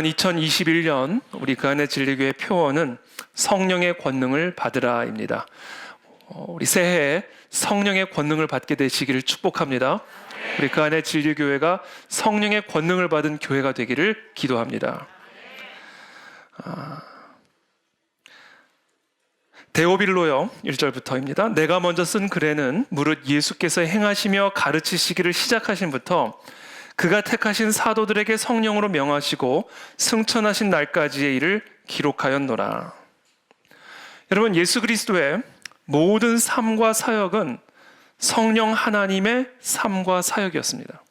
이번 2021년 우리 그 안의 진리교회 표어는 성령의 권능을 받으라입니다. 우리 새해에 성령의 권능을 받게 되시기를 축복합니다. 우리 그 안의 진리교회가 성령의 권능을 받은 교회가 되기를 기도합니다. 데오빌로요 1절부터입니다. 내가 먼저 쓴 글에는 무릇 예수께서 행하시며 가르치시기를 시작하신부터 그가 택하신 사도들에게 성령으로 명하시고 승천하신 날까지의 일을 기록하였노라. 여러분, 예수 그리스도의 모든 삶과 사역은 성령 하나님의 삶과 사역이었습니다.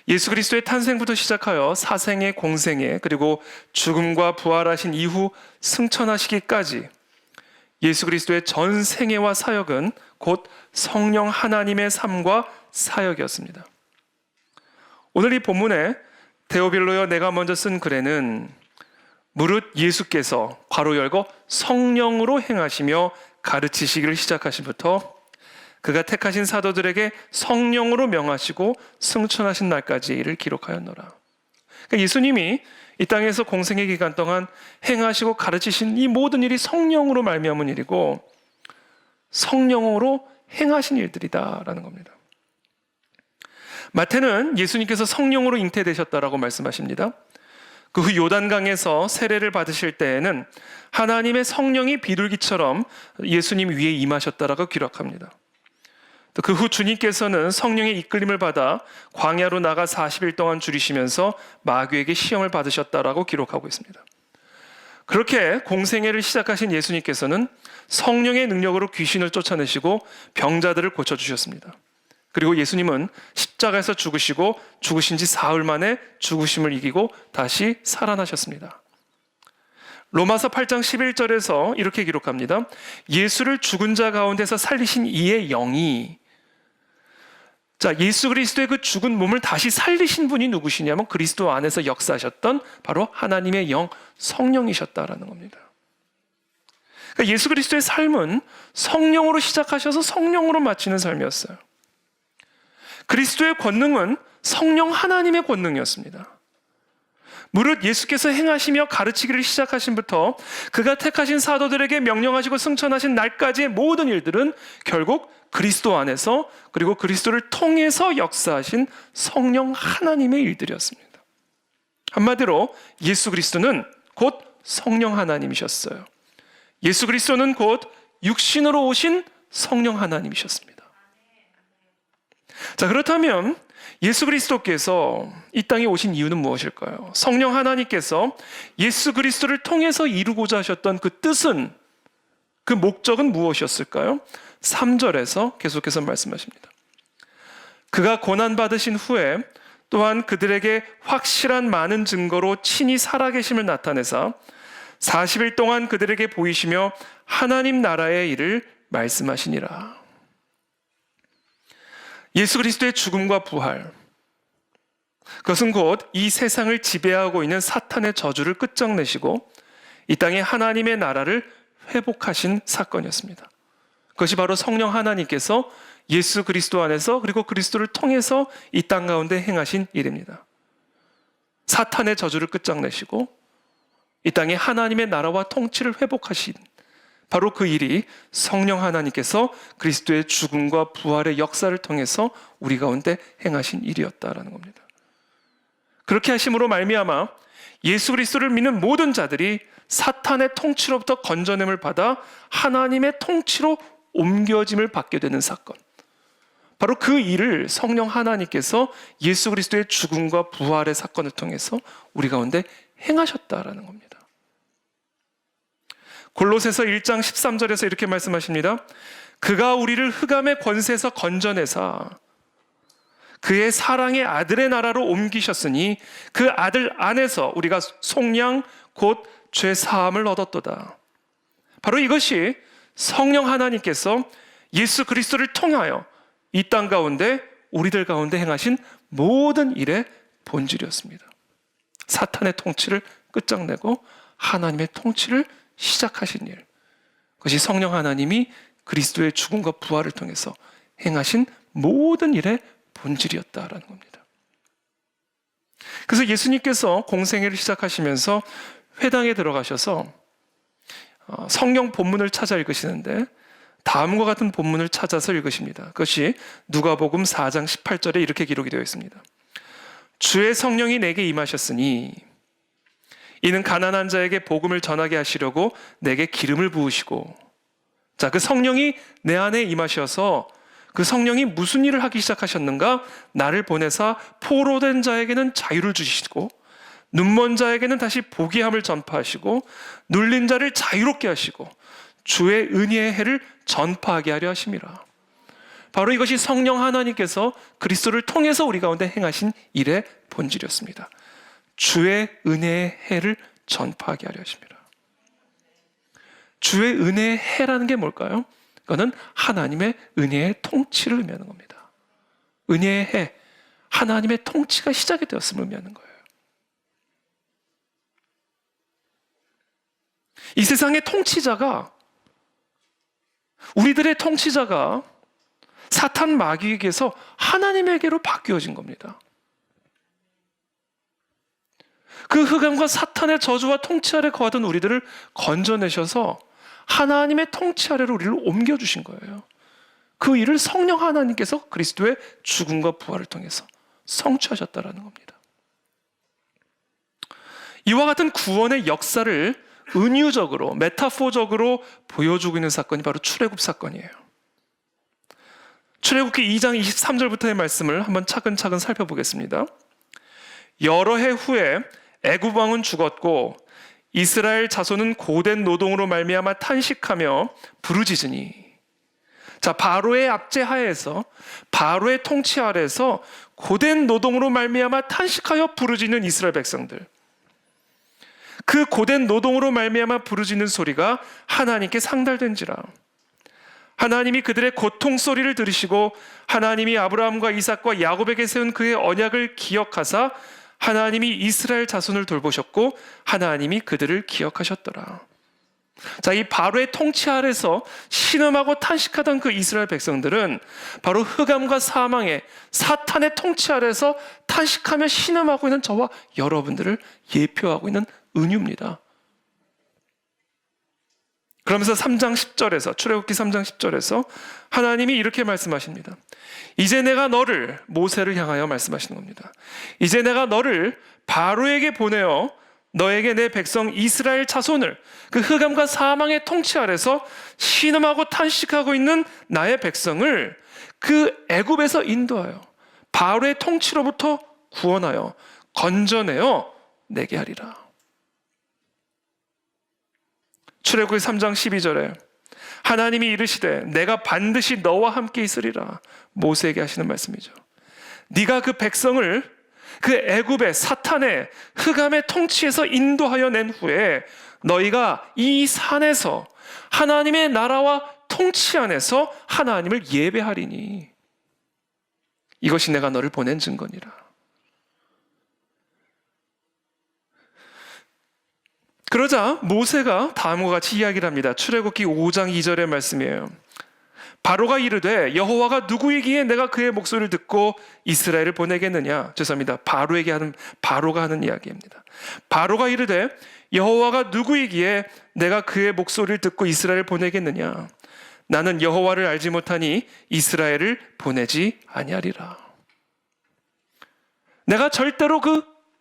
예수 그리스도의 탄생부터 시작하여 사생애, 공생애, 그리고 죽음과 부활하신 이후 승천하시기까지 예수 그리스도의 전 생애와 사역은 곧 성령 하나님의 삶과 사역이었습니다. 오늘 이 본문에 데오빌로여 내가 먼저 쓴 글에는 무릇 예수께서 괄호 열고 성령으로 행하시며 가르치시기를 시작하신부터 그가 택하신 사도들에게 성령으로 명하시고 승천하신 날까지의 일을 기록하였노라. 그러니까 예수님이 이 땅에서 공생의 기간 동안 행하시고 가르치신 이 모든 일이 성령으로 말미암은 일이고 성령으로 행하신 일들이다라는 겁니다. 마태는 예수님께서 성령으로 잉태되셨다라고 말씀하십니다. 그 후 요단강에서 세례를 받으실 때에는 하나님의 성령이 비둘기처럼 예수님 위에 임하셨다라고 기록합니다. 또 그 후 주님께서는 성령의 이끌림을 받아 광야로 나가 40일 동안 줄이시면서 마귀에게 시험을 받으셨다라고 기록하고 있습니다. 그렇게 공생애를 시작하신 예수님께서는 성령의 능력으로 귀신을 쫓아내시고 병자들을 고쳐주셨습니다. 그리고 예수님은 십자가에서 죽으시고 죽으신 지 사흘 만에 죽으심을 이기고 다시 살아나셨습니다. 로마서 8장 11절에서 이렇게 기록합니다. 예수를 죽은 자 가운데서 살리신 이의 영이, 예수 그리스도의 그 죽은 몸을 다시 살리신 분이 누구시냐면 그리스도 안에서 역사하셨던 바로 하나님의 영 성령이셨다라는 겁니다. 그러니까 예수 그리스도의 삶은 성령으로 시작하셔서 성령으로 마치는 삶이었어요. 그리스도의 권능은 성령 하나님의 권능이었습니다. 무릇 예수께서 행하시며 가르치기를 시작하신부터 그가 택하신 사도들에게 명령하시고 승천하신 날까지의 모든 일들은 결국 그리스도 안에서 그리고 그리스도를 통해서 역사하신 성령 하나님의 일들이었습니다. 한마디로 예수 그리스도는 곧 성령 하나님이셨어요. 예수 그리스도는 곧 육신으로 오신 성령 하나님이셨습니다. 자, 그렇다면 예수 그리스도께서 이 땅에 오신 이유는 무엇일까요? 성령 하나님께서 예수 그리스도를 통해서 이루고자 하셨던 그 뜻은, 그 목적은 무엇이었을까요? 3절에서 계속해서 말씀하십니다. 그가 고난받으신 후에 또한 그들에게 확실한 많은 증거로 친히 살아계심을 나타내사 40일 동안 그들에게 보이시며 하나님 나라의 일을 말씀하시니라. 예수 그리스도의 죽음과 부활, 그것은 곧 이 세상을 지배하고 있는 사탄의 저주를 끝장내시고 이 땅에 하나님의 나라를 회복하신 사건이었습니다. 그것이 바로 성령 하나님께서 예수 그리스도 안에서 그리고 그리스도를 통해서 이 땅 가운데 행하신 일입니다. 사탄의 저주를 끝장내시고 이 땅에 하나님의 나라와 통치를 회복하신 바로 그 일이 성령 하나님께서 그리스도의 죽음과 부활의 역사를 통해서 우리 가운데 행하신 일이었다라는 겁니다. 그렇게 하심으로 말미암아 예수 그리스도를 믿는 모든 자들이 사탄의 통치로부터 건져냄을 받아 하나님의 통치로 옮겨짐을 받게 되는 사건, 바로 그 일을 성령 하나님께서 예수 그리스도의 죽음과 부활의 사건을 통해서 우리 가운데 행하셨다라는 겁니다. 골로새서 1장 13절에서 이렇게 말씀하십니다. 그가 우리를 흑암의 권세에서 건져내사 그의 사랑의 아들의 나라로 옮기셨으니 그 아들 안에서 우리가 속량 곧 죄사함을 얻었도다. 바로 이것이 성령 하나님께서 예수 그리스도를 통하여 이 땅 가운데 우리들 가운데 행하신 모든 일의 본질이었습니다. 사탄의 통치를 끝장내고 하나님의 통치를 시작하신 일, 그것이 성령 하나님이 그리스도의 죽음과 부활을 통해서 행하신 모든 일의 본질이었다라는 겁니다. 그래서 예수님께서 공생애를 시작하시면서 회당에 들어가셔서 성경 본문을 찾아 읽으시는데 다음과 같은 본문을 찾아서 읽으십니다. 그것이 누가복음 4장 18절에 이렇게 기록이 되어 있습니다. 주의 성령이 내게 임하셨으니 이는 가난한 자에게 복음을 전하게 하시려고 내게 기름을 부으시고, 자, 그 성령이 내 안에 임하셔서 그 성령이 무슨 일을 하기 시작하셨는가? 나를 보내사 포로된 자에게는 자유를 주시고 눈먼 자에게는 다시 보게 함을 전파하시고 눌린 자를 자유롭게 하시고 주의 은혜의 해를 전파하게 하려 하심이라. 바로 이것이 성령 하나님께서 그리스도를 통해서 우리 가운데 행하신 일의 본질이었습니다. 주의 은혜의 해를 전파하게 하려 하십니다. 주의 은혜의 해라는 게 뭘까요? 그거는 하나님의 은혜의 통치를 의미하는 겁니다. 은혜의 해, 하나님의 통치가 시작이 되었음을 의미하는 거예요. 이 세상의 통치자가, 우리들의 통치자가 사탄 마귀에게서 하나님에게로 바뀌어진 겁니다. 그 흑암과 사탄의 저주와 통치 아래 거하던 우리들을 건져내셔서 하나님의 통치 아래로 우리를 옮겨주신 거예요. 그 일을 성령 하나님께서 그리스도의 죽음과 부활을 통해서 성취하셨다라는 겁니다. 이와 같은 구원의 역사를 은유적으로, 메타포적으로 보여주고 있는 사건이 바로 출애굽 사건이에요. 출애굽기 2장 23절부터의 말씀을 한번 차근차근 살펴보겠습니다. 여러 해 후에 애굽 왕은 죽었고 이스라엘 자손은 고된 노동으로 말미암아 탄식하며 부르짖으니, 자, 바로의 압제하에서, 바로의 통치 아래에서 고된 노동으로 말미암아 탄식하여 부르짖는 이스라엘 백성들, 그 고된 노동으로 말미암아 부르짖는 소리가 하나님께 상달된지라. 하나님이 그들의 고통 소리를 들으시고 하나님이 아브라함과 이삭과 야곱에게 세운 그의 언약을 기억하사 하나님이 이스라엘 자손을 돌보셨고 하나님이 그들을 기억하셨더라. 자, 이 바로의 통치 아래서 신음하고 탄식하던 그 이스라엘 백성들은 바로 흑암과 사망의 사탄의 통치 아래서 탄식하며 신음하고 있는 저와 여러분들을 예표하고 있는 은유입니다. 그러면서 3장 10절에서, 출애굽기 3장 10절에서 하나님이 이렇게 말씀하십니다. 이제 내가 너를, 모세를 향하여 말씀하시는 겁니다. 이제 내가 너를 바로에게 보내어 너에게 내 백성 이스라엘 자손을, 그 흑암과 사망의 통치 아래서 신음하고 탄식하고 있는 나의 백성을 그 애굽에서 인도하여 바로의 통치로부터 구원하여 건져내어 내게 하리라. 출애굽기 3장 12절에 하나님이 이르시되 내가 반드시 너와 함께 있으리라, 모세에게 하시는 말씀이죠. 네가 그 백성을 그 애굽의 사탄의 흑암의 통치에서 인도하여 낸 후에 너희가 이 산에서 하나님의 나라와 통치 안에서 하나님을 예배하리니 이것이 내가 너를 보낸 증거니라. 그러자 모세가 다음과 같이 이야기를 합니다. 출애굽기 5장 2절의 말씀이에요. 바로가 이르되 여호와가 누구이기에 내가 그의 목소리를 듣고 이스라엘을 보내겠느냐. 죄송합니다. 바로가 하는 이야기입니다. 바로가 이르되 여호와가 누구이기에 내가 그의 목소리를 듣고 이스라엘을 보내겠느냐. 나는 여호와를 알지 못하니 이스라엘을 보내지 아니하리라. 내가 절대로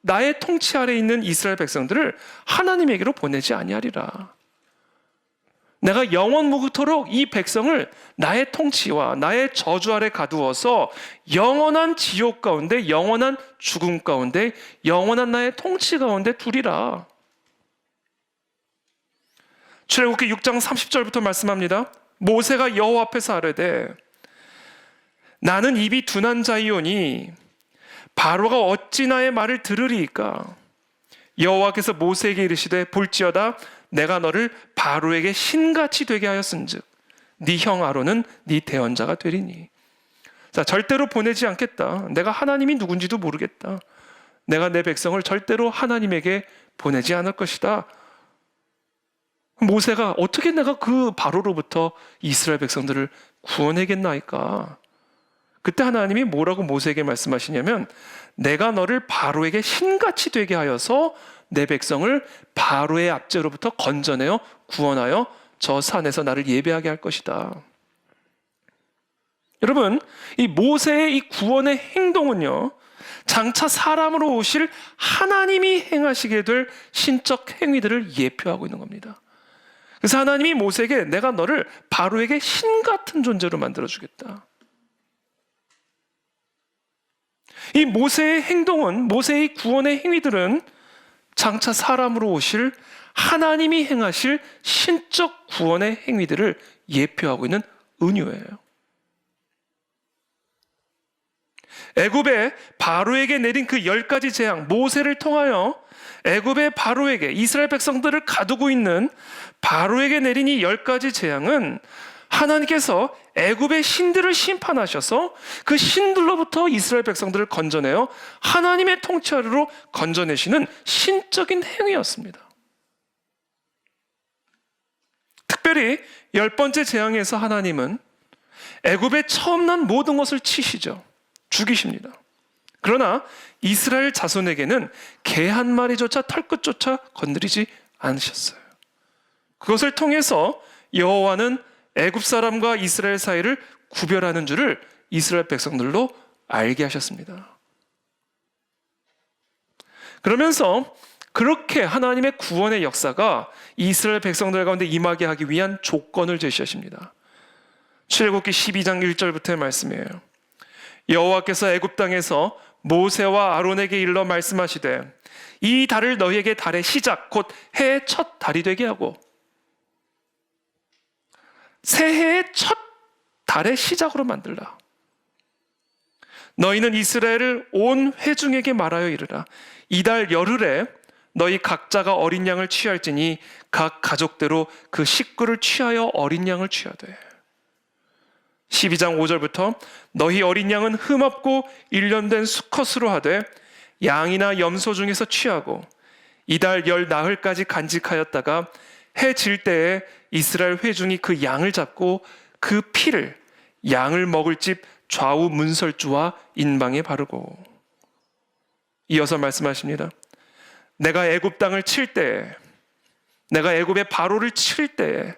나의 통치 아래에 있는 이스라엘 백성들을 하나님에게로 보내지 아니하리라. 내가 영원 무토록 이 백성을 나의 통치와 나의 저주 아래 가두어서 영원한 지옥 가운데, 영원한 죽음 가운데, 영원한 나의 통치 가운데 두리라. 출애굽기 6장 30절부터 말씀합니다. 모세가 여호와 앞에서 아뢰되 나는 입이 둔한 자이오니 바로가 어찌 나의 말을 들으리이까. 여호와께서 모세에게 이르시되 볼지어다 내가 너를 바로에게 신같이 되게 하였은즉 네 형 아론은 네 대언자가 되리니. 자, 절대로 보내지 않겠다. 내가 하나님이 누군지도 모르겠다. 내가 내 백성을 절대로 하나님에게 보내지 않을 것이다. 모세가 어떻게 내가 그 바로로부터 이스라엘 백성들을 구원하겠나이까. 그때 하나님이 뭐라고 모세에게 말씀하시냐면 내가 너를 바로에게 신같이 되게 하여서 내 백성을 바로의 압제로부터 건져내어 구원하여 저 산에서 나를 예배하게 할 것이다. 여러분, 이 모세의 이 구원의 행동은요, 장차 사람으로 오실 하나님이 행하시게 될 신적 행위들을 예표하고 있는 겁니다. 그래서 하나님이 모세에게 내가 너를 바로에게 신 같은 존재로 만들어주겠다. 이 모세의 행동은, 모세의 구원의 행위들은 장차 사람으로 오실 하나님이 행하실 신적 구원의 행위들을 예표하고 있는 은유예요. 애굽에 바로에게 내린 그 10가지 재앙, 모세를 통하여 애굽의 바로에게, 이스라엘 백성들을 가두고 있는 바로에게 내린 이 10가지 재앙은 하나님께서 애굽의 신들을 심판하셔서 그 신들로부터 이스라엘 백성들을 건져내어 하나님의 통치 아래로 건져내시는 신적인 행위였습니다. 특별히 10번째 재앙에서 하나님은 애굽에 처음 난 모든 것을 치시죠. 죽이십니다. 그러나 이스라엘 자손에게는 개 한 마리조차 털끝조차 건드리지 않으셨어요. 그것을 통해서 여호와는 애굽 사람과 이스라엘 사이를 구별하는 줄을 이스라엘 백성들로 알게 하셨습니다. 그러면서 그렇게 하나님의 구원의 역사가 이스라엘 백성들 가운데 임하게 하기 위한 조건을 제시하십니다. 출애굽기 12장 1절부터의 말씀이에요. 여호와께서 애굽 땅에서 모세와 아론에게 일러 말씀하시되 이 달을 너희에게 달의 시작 곧 해의 첫 달이 되게 하고, 새해의 첫 달의 시작으로 만들라. 너희는 이스라엘을 온 회중에게 말하여 이르라. 이달 열흘에 너희 각자가 어린 양을 취할지니 각 가족대로 그 식구를 취하여 어린 양을 취하되. 12장 5절부터 너희 어린 양은 흠없고 일련된 수컷으로 하되 양이나 염소 중에서 취하고 이달 열 나흘까지 간직하였다가 해 질 때에 이스라엘 회중이 그 양을 잡고 그 피를 양을 먹을 집 좌우 문설주와 인방에 바르고. 이어서 말씀하십니다. 내가 애굽 땅을 칠 때에, 내가 애굽의 바로를 칠 때에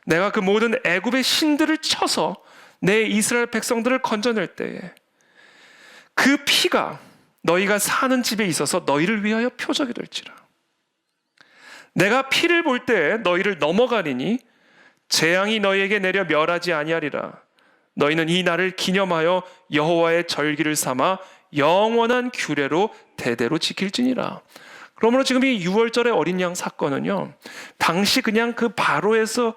내가 그 모든 애굽의 신들을 쳐서 내 이스라엘 백성들을 건져낼 때에 그 피가 너희가 사는 집에 있어서 너희를 위하여 표적이 될지라. 내가 피를 볼 때 너희를 넘어가리니 재앙이 너희에게 내려 멸하지 아니하리라. 너희는 이 날을 기념하여 여호와의 절기를 삼아 영원한 규례로 대대로 지킬지니라. 그러므로 지금 이 6월절의 어린 양 사건은요, 당시 그냥 그 바로에서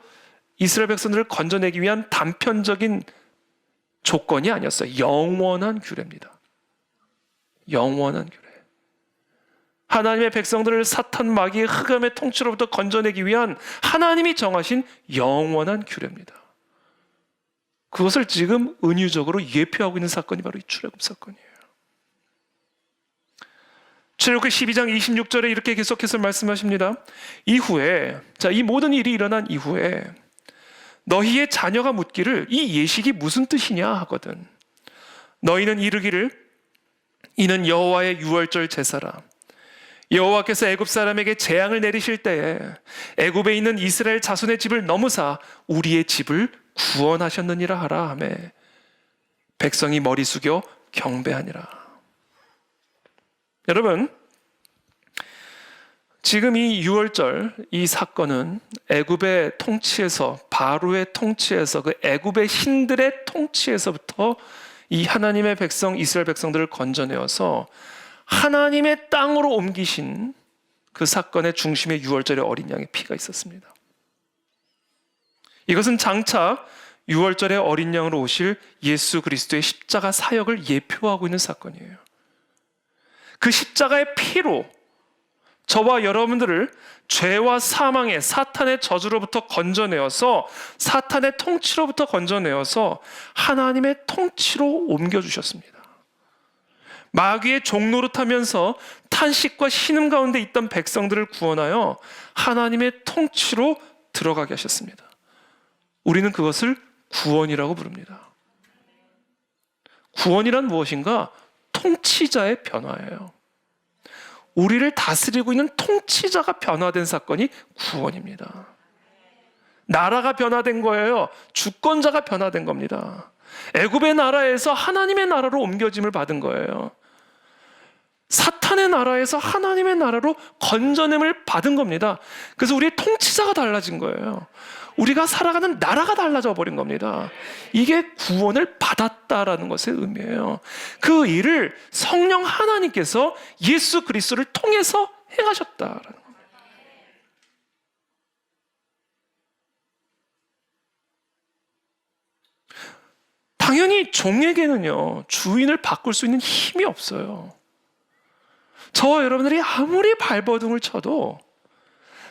이스라엘 백성들을 건져내기 위한 단편적인 조건이 아니었어요. 영원한 규례입니다. 영원한 규례. 하나님의 백성들을 사탄 마귀의 흑암의 통치로부터 건져내기 위한 하나님이 정하신 영원한 규례입니다. 그것을 지금 은유적으로 예표하고 있는 사건이 바로 이 출애굽 사건이에요. 출애굽기 12장 26절에 이렇게 계속해서 말씀하십니다. 이후에, 이 모든 일이 일어난 이후에 너희의 자녀가 묻기를 이 예식이 무슨 뜻이냐 하거든. 너희는 이르기를 이는 여호와의 유월절 제사라. 여호와께서 애굽 사람에게 재앙을 내리실 때에 애굽에 있는 이스라엘 자손의 집을 넘으사 우리의 집을 구원하셨느니라 하라 하며 백성이 머리 숙여 경배하니라. 여러분, 지금 이 유월절 이 사건은 애굽의 통치에서, 바로의 통치에서, 그 애굽의 신들의 통치에서부터 이 하나님의 백성, 이스라엘 백성들을 건져내어서 하나님의 땅으로 옮기신 그 사건의 중심에 유월절의 어린 양의 피가 있었습니다. 이것은 장차 유월절의 어린 양으로 오실 예수 그리스도의 십자가 사역을 예표하고 있는 사건이에요. 그 십자가의 피로 저와 여러분들을 죄와 사망의 사탄의 저주로부터 건져내어서, 사탄의 통치로부터 건져내어서 하나님의 통치로 옮겨주셨습니다. 마귀의 종노릇하면서 탄식과 신음 가운데 있던 백성들을 구원하여 하나님의 통치로 들어가게 하셨습니다. 우리는 그것을 구원이라고 부릅니다. 구원이란 무엇인가? 통치자의 변화예요. 우리를 다스리고 있는 통치자가 변화된 사건이 구원입니다. 나라가 변화된 거예요. 주권자가 변화된 겁니다. 애굽의 나라에서 하나님의 나라로 옮겨짐을 받은 거예요. 사탄의 나라에서 하나님의 나라로 건져냄을 받은 겁니다. 그래서 우리의 통치자가 달라진 거예요. 우리가 살아가는 나라가 달라져 버린 겁니다. 이게 구원을 받았다라는 것의 의미예요. 그 일을 성령 하나님께서 예수 그리스도를 통해서 행하셨다라는 겁니다. 당연히 종에게는요, 주인을 바꿀 수 있는 힘이 없어요. 저와 여러분들이 아무리 발버둥을 쳐도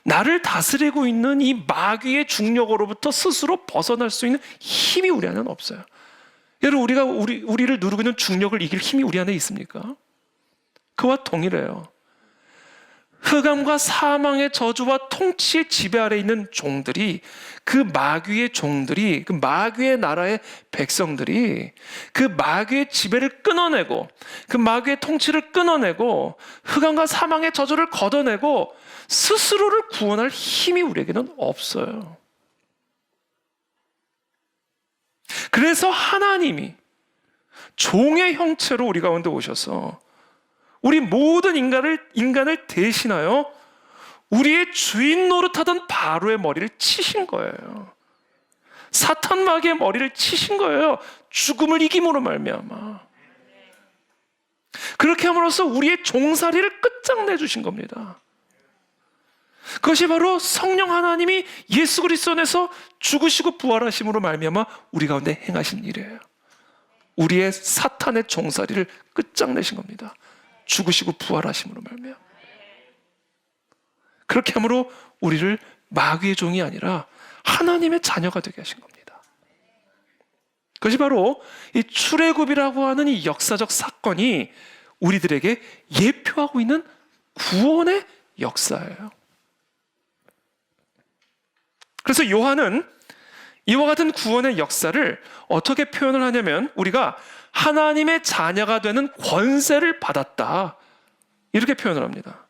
나를 다스리고 있는 이 마귀의 중력으로부터 스스로 벗어날 수 있는 힘이 우리 안에는 없어요. 여러분, 우리를 누르고 있는 중력을 이길 힘이 우리 안에 있습니까? 그와 동일해요. 흑암과 사망의 저주와 통치의 지배 아래 있는 종들이, 그 마귀의 종들이, 그 마귀의 나라의 백성들이 그 마귀의 지배를 끊어내고, 그 마귀의 통치를 끊어내고, 흑암과 사망의 저주를 걷어내고 스스로를 구원할 힘이 우리에게는 없어요. 그래서 하나님이 종의 형체로 우리 가운데 오셔서 우리 모든 인간을 대신하여 우리의 주인 노릇하던 바로의 머리를 치신 거예요. 사탄 마귀의 머리를 치신 거예요. 죽음을 이김으로 말미암아. 그렇게 함으로써 우리의 종살이를 끝장내 주신 겁니다. 그것이 바로 성령 하나님이 예수 그리스도 안에서 죽으시고 부활하심으로 말미암아 우리 가운데 행하신 일이에요. 우리의 사탄의 종살이를 끝장내신 겁니다. 죽으시고 부활하심으로 말미암아. 그렇게 함으로 우리를 마귀의 종이 아니라 하나님의 자녀가 되게 하신 겁니다. 그것이 바로 이 출애굽이라고 하는 이 역사적 사건이 우리들에게 예표하고 있는 구원의 역사예요. 그래서 요한은 이와 같은 구원의 역사를 어떻게 표현을 하냐면, 우리가 하나님의 자녀가 되는 권세를 받았다, 이렇게 표현을 합니다.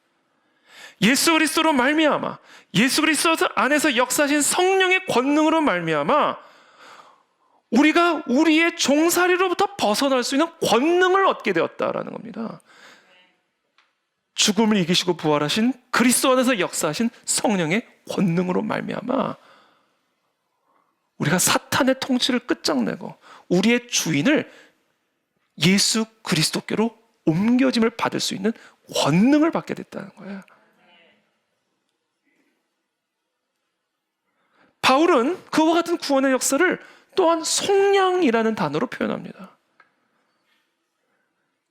예수 그리스도로 말미암아, 예수 그리스도 안에서 역사하신 성령의 권능으로 말미암아 우리가 우리의 종살이로부터 벗어날 수 있는 권능을 얻게 되었다라는 겁니다. 죽음을 이기시고 부활하신 그리스도 안에서 역사하신 성령의 권능으로 말미암아 우리가 사탄의 통치를 끝장내고 우리의 주인을 예수 그리스도께로 옮겨짐을 받을 수 있는 권능을 받게 됐다는 거예요. 바울은 그와 같은 구원의 역사를 또한 속량이라는 단어로 표현합니다.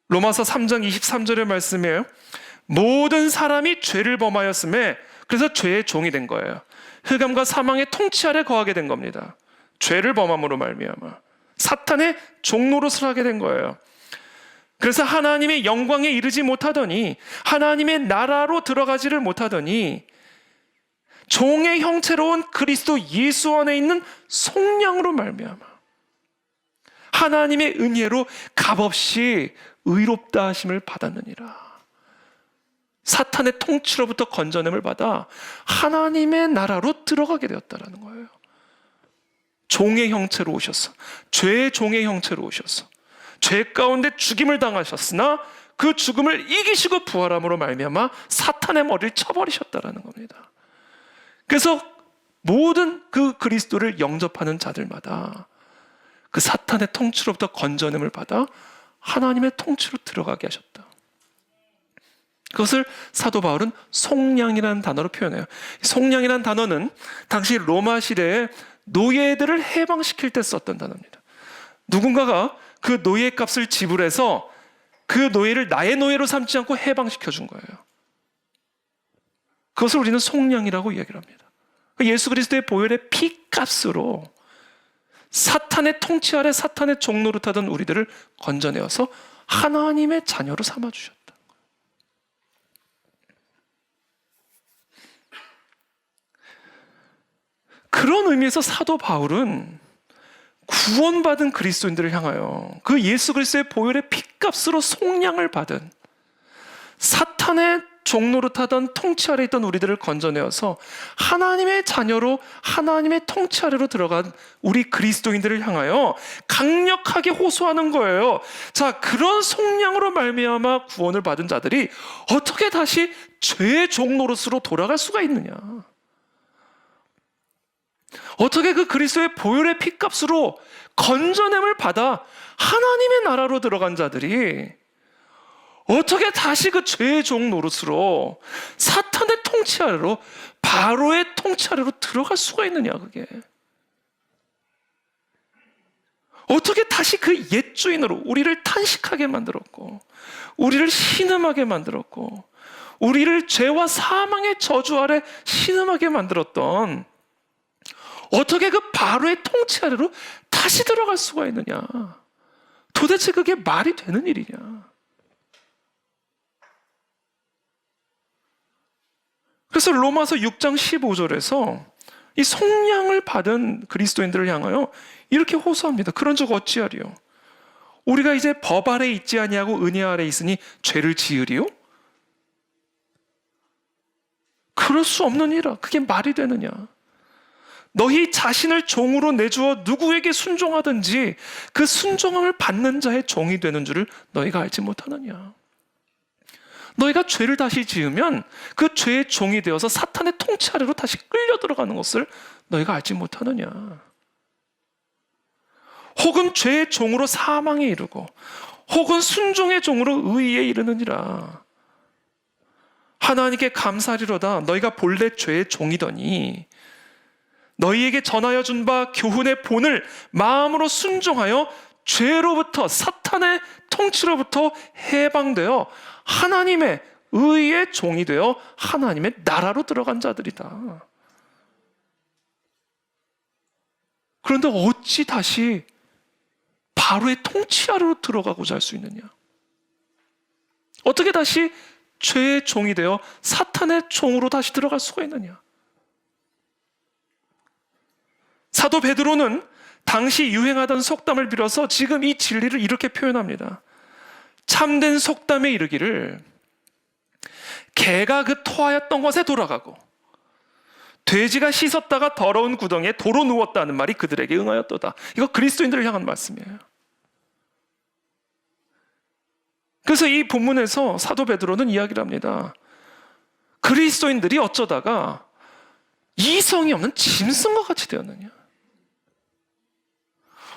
로마서 3장 23절의 말씀이에요. 모든 사람이 죄를 범하였음에 그래서 죄의 종이 된 거예요. 흑암과 사망의 통치 아래 거하게 된 겁니다. 죄를 범함으로 말미암아 사탄의 종노릇을 하게 된 거예요. 그래서 하나님의 영광에 이르지 못하더니, 하나님의 나라로 들어가지를 못하더니 종의 형체로 온 그리스도 예수 안에 있는 속량으로 말미암아 하나님의 은혜로 값없이 의롭다 하심을 받았느니라. 사탄의 통치로부터 건져냄을 받아 하나님의 나라로 들어가게 되었다는 거예요. 종의 형체로 오셨어. 죄의 종의 형체로 오셨어. 죄 가운데 죽임을 당하셨으나 그 죽음을 이기시고 부활함으로 말미암아 사탄의 머리를 쳐버리셨다라는 겁니다. 그래서 모든 그 그리스도를 영접하는 자들마다 그 사탄의 통치로부터 건져냄을 받아 하나님의 통치로 들어가게 하셨다. 그것을 사도 바울은 속량이라는 단어로 표현해요. 속량이라는 단어는 당시 로마 시대에 노예들을 해방시킬 때 썼던 단어입니다. 누군가가 그 노예 값을 지불해서 그 노예를 나의 노예로 삼지 않고 해방시켜 준 거예요. 그것을 우리는 속량이라고 이야기를 합니다. 예수 그리스도의 보혈의 피값으로 사탄의 통치 아래 사탄의 종노릇하던 우리들을 건져내어서 하나님의 자녀로 삼아주셨다. 그런 의미에서 사도 바울은 구원받은 그리스도인들을 향하여 그 예수 그리스도의 보혈의 피값으로 속량을 받은 사탄의 종노릇하던 통치 아래 있던 우리들을 건져내어서 하나님의 자녀로 하나님의 통치 아래로 들어간 우리 그리스도인들을 향하여 강력하게 호소하는 거예요. 자, 그런 속량으로 말미암아 구원을 받은 자들이 어떻게 다시 죄의 종노릇으로 돌아갈 수가 있느냐? 어떻게 그 그리스도의 보혈의 피값으로 건져냄을 받아 하나님의 나라로 들어간 자들이 어떻게 다시 그 죄의 종 노릇으로 사탄의 통치 아래로 바로의 통치 아래로 들어갈 수가 있느냐, 그게. 어떻게 다시 그 옛 주인으로 우리를 탄식하게 만들었고 우리를 신음하게 만들었고 우리를 죄와 사망의 저주 아래 신음하게 만들었던 어떻게 그 바로의 통치 아래로 다시 들어갈 수가 있느냐? 도대체 그게 말이 되는 일이냐? 그래서 로마서 6장 15절에서 이 속량을 받은 그리스도인들을 향하여 이렇게 호소합니다. 그런 적 어찌하리요? 우리가 이제 법 아래 있지 아니하고 은혜 아래 있으니 죄를 지으리요? 그럴 수 없는 일이라. 그게 말이 되느냐? 너희 자신을 종으로 내주어 누구에게 순종하든지 그 순종함을 받는 자의 종이 되는 줄을 너희가 알지 못하느냐? 너희가 죄를 다시 지으면 그 죄의 종이 되어서 사탄의 통치 아래로 다시 끌려 들어가는 것을 너희가 알지 못하느냐? 혹은 죄의 종으로 사망에 이르고 혹은 순종의 종으로 의에 이르느니라. 하나님께 감사하리로다. 너희가 본래 죄의 종이더니 너희에게 전하여 준 바 교훈의 본을 마음으로 순종하여 죄로부터 사탄의 통치로부터 해방되어 하나님의 의의 종이 되어 하나님의 나라로 들어간 자들이다. 그런데 어찌 다시 바로의 통치 아래로 들어가고자 할 수 있느냐? 어떻게 다시 죄의 종이 되어 사탄의 종으로 다시 들어갈 수가 있느냐? 사도 베드로는 당시 유행하던 속담을 빌어서 지금 이 진리를 이렇게 표현합니다. 참된 속담에 이르기를 개가 그 토하였던 곳에 돌아가고 돼지가 씻었다가 더러운 구덩이에 도로 누웠다는 말이 그들에게 응하였도다. 이거 그리스도인들을 향한 말씀이에요. 그래서 이 본문에서 사도 베드로는 이야기를 합니다. 그리스도인들이 어쩌다가 이성이 없는 짐승과 같이 되었느냐?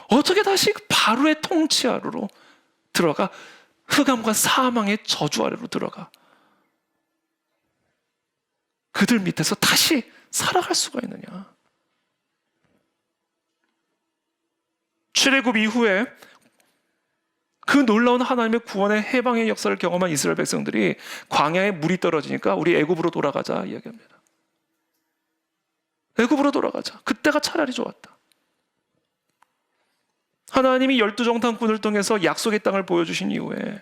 어떻게 다시 바로의 통치 아래로 들어가 흑암과 사망의 저주 아래로 들어가 그들 밑에서 다시 살아갈 수가 있느냐? 출애굽 이후에 그 놀라운 하나님의 구원의 해방의 역사를 경험한 이스라엘 백성들이 광야에 물이 떨어지니까 우리 애굽으로 돌아가자 이야기합니다. 애굽으로 돌아가자. 그때가 차라리 좋았다. 하나님이 12정탐꾼을 통해서 약속의 땅을 보여주신 이후에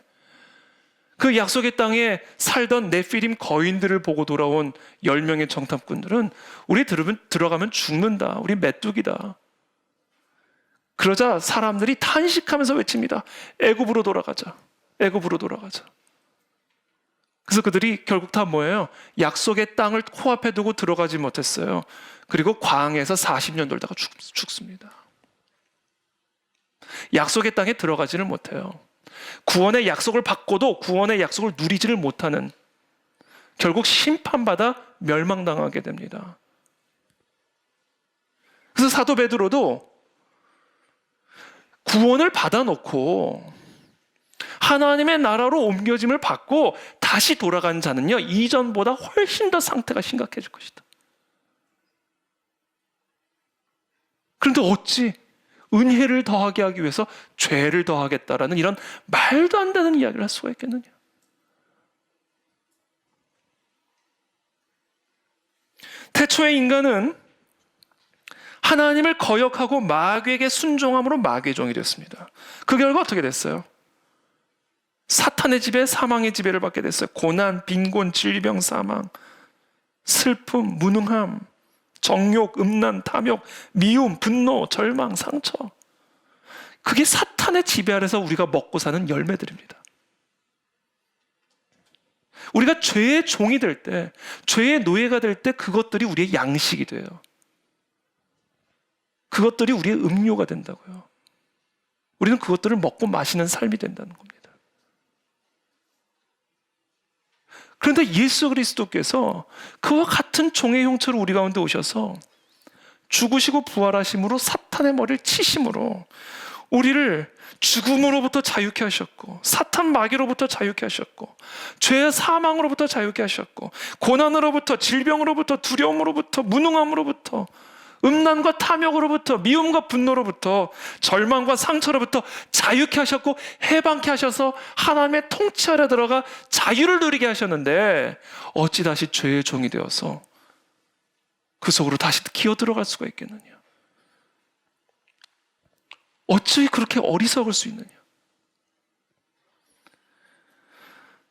그 약속의 땅에 살던 네피림 거인들을 보고 돌아온 10명의 정탐꾼들은 우리 들어가면 죽는다. 우리 메뚜기다. 그러자 사람들이 탄식하면서 외칩니다. 애굽으로 돌아가자. 애굽으로 돌아가자. 그래서 그들이 결국 다 뭐예요? 약속의 땅을 코앞에 두고 들어가지 못했어요. 그리고 광야에서 40년 돌다가 죽습니다. 약속의 땅에 들어가지를 못해요. 구원의 약속을 받고도 구원의 약속을 누리지를 못하는, 결국 심판받아 멸망당하게 됩니다. 그래서 사도 베드로도 구원을 받아놓고 하나님의 나라로 옮겨짐을 받고 다시 돌아간 자는요, 이전보다 훨씬 더 상태가 심각해질 것이다. 그런데 어찌 은혜를 더하게 하기 위해서 죄를 더하겠다라는 이런 말도 안 되는 이야기를 할 수가 있겠느냐? 태초의 인간은 하나님을 거역하고 마귀에게 순종함으로 마귀의 종이 됐습니다. 그 결과 어떻게 됐어요? 사탄의 지배, 사망의 지배를 받게 됐어요. 고난, 빈곤, 질병, 사망, 슬픔, 무능함, 정욕, 음란, 탐욕, 미움, 분노, 절망, 상처. 그게 사탄의 지배 아래서 우리가 먹고 사는 열매들입니다. 우리가 죄의 종이 될 때, 죄의 노예가 될 때 그것들이 우리의 양식이 돼요. 그것들이 우리의 음료가 된다고요. 우리는 그것들을 먹고 마시는 삶이 된다는 겁니다. 그런데 예수 그리스도께서 그와 같은 종의 형체로 우리 가운데 오셔서 죽으시고 부활하심으로 사탄의 머리를 치심으로 우리를 죽음으로부터 자유케 하셨고, 사탄 마귀로부터 자유케 하셨고, 죄의 사망으로부터 자유케 하셨고, 고난으로부터, 질병으로부터, 두려움으로부터, 무능함으로부터, 음란과 탐욕으로부터, 미움과 분노로부터, 절망과 상처로부터 자유케 하셨고 해방케 하셔서 하나님의 통치 아래 들어가 자유를 누리게 하셨는데, 어찌 다시 죄의 종이 되어서 그 속으로 다시 기어 들어갈 수가 있겠느냐? 어찌 그렇게 어리석을 수 있느냐?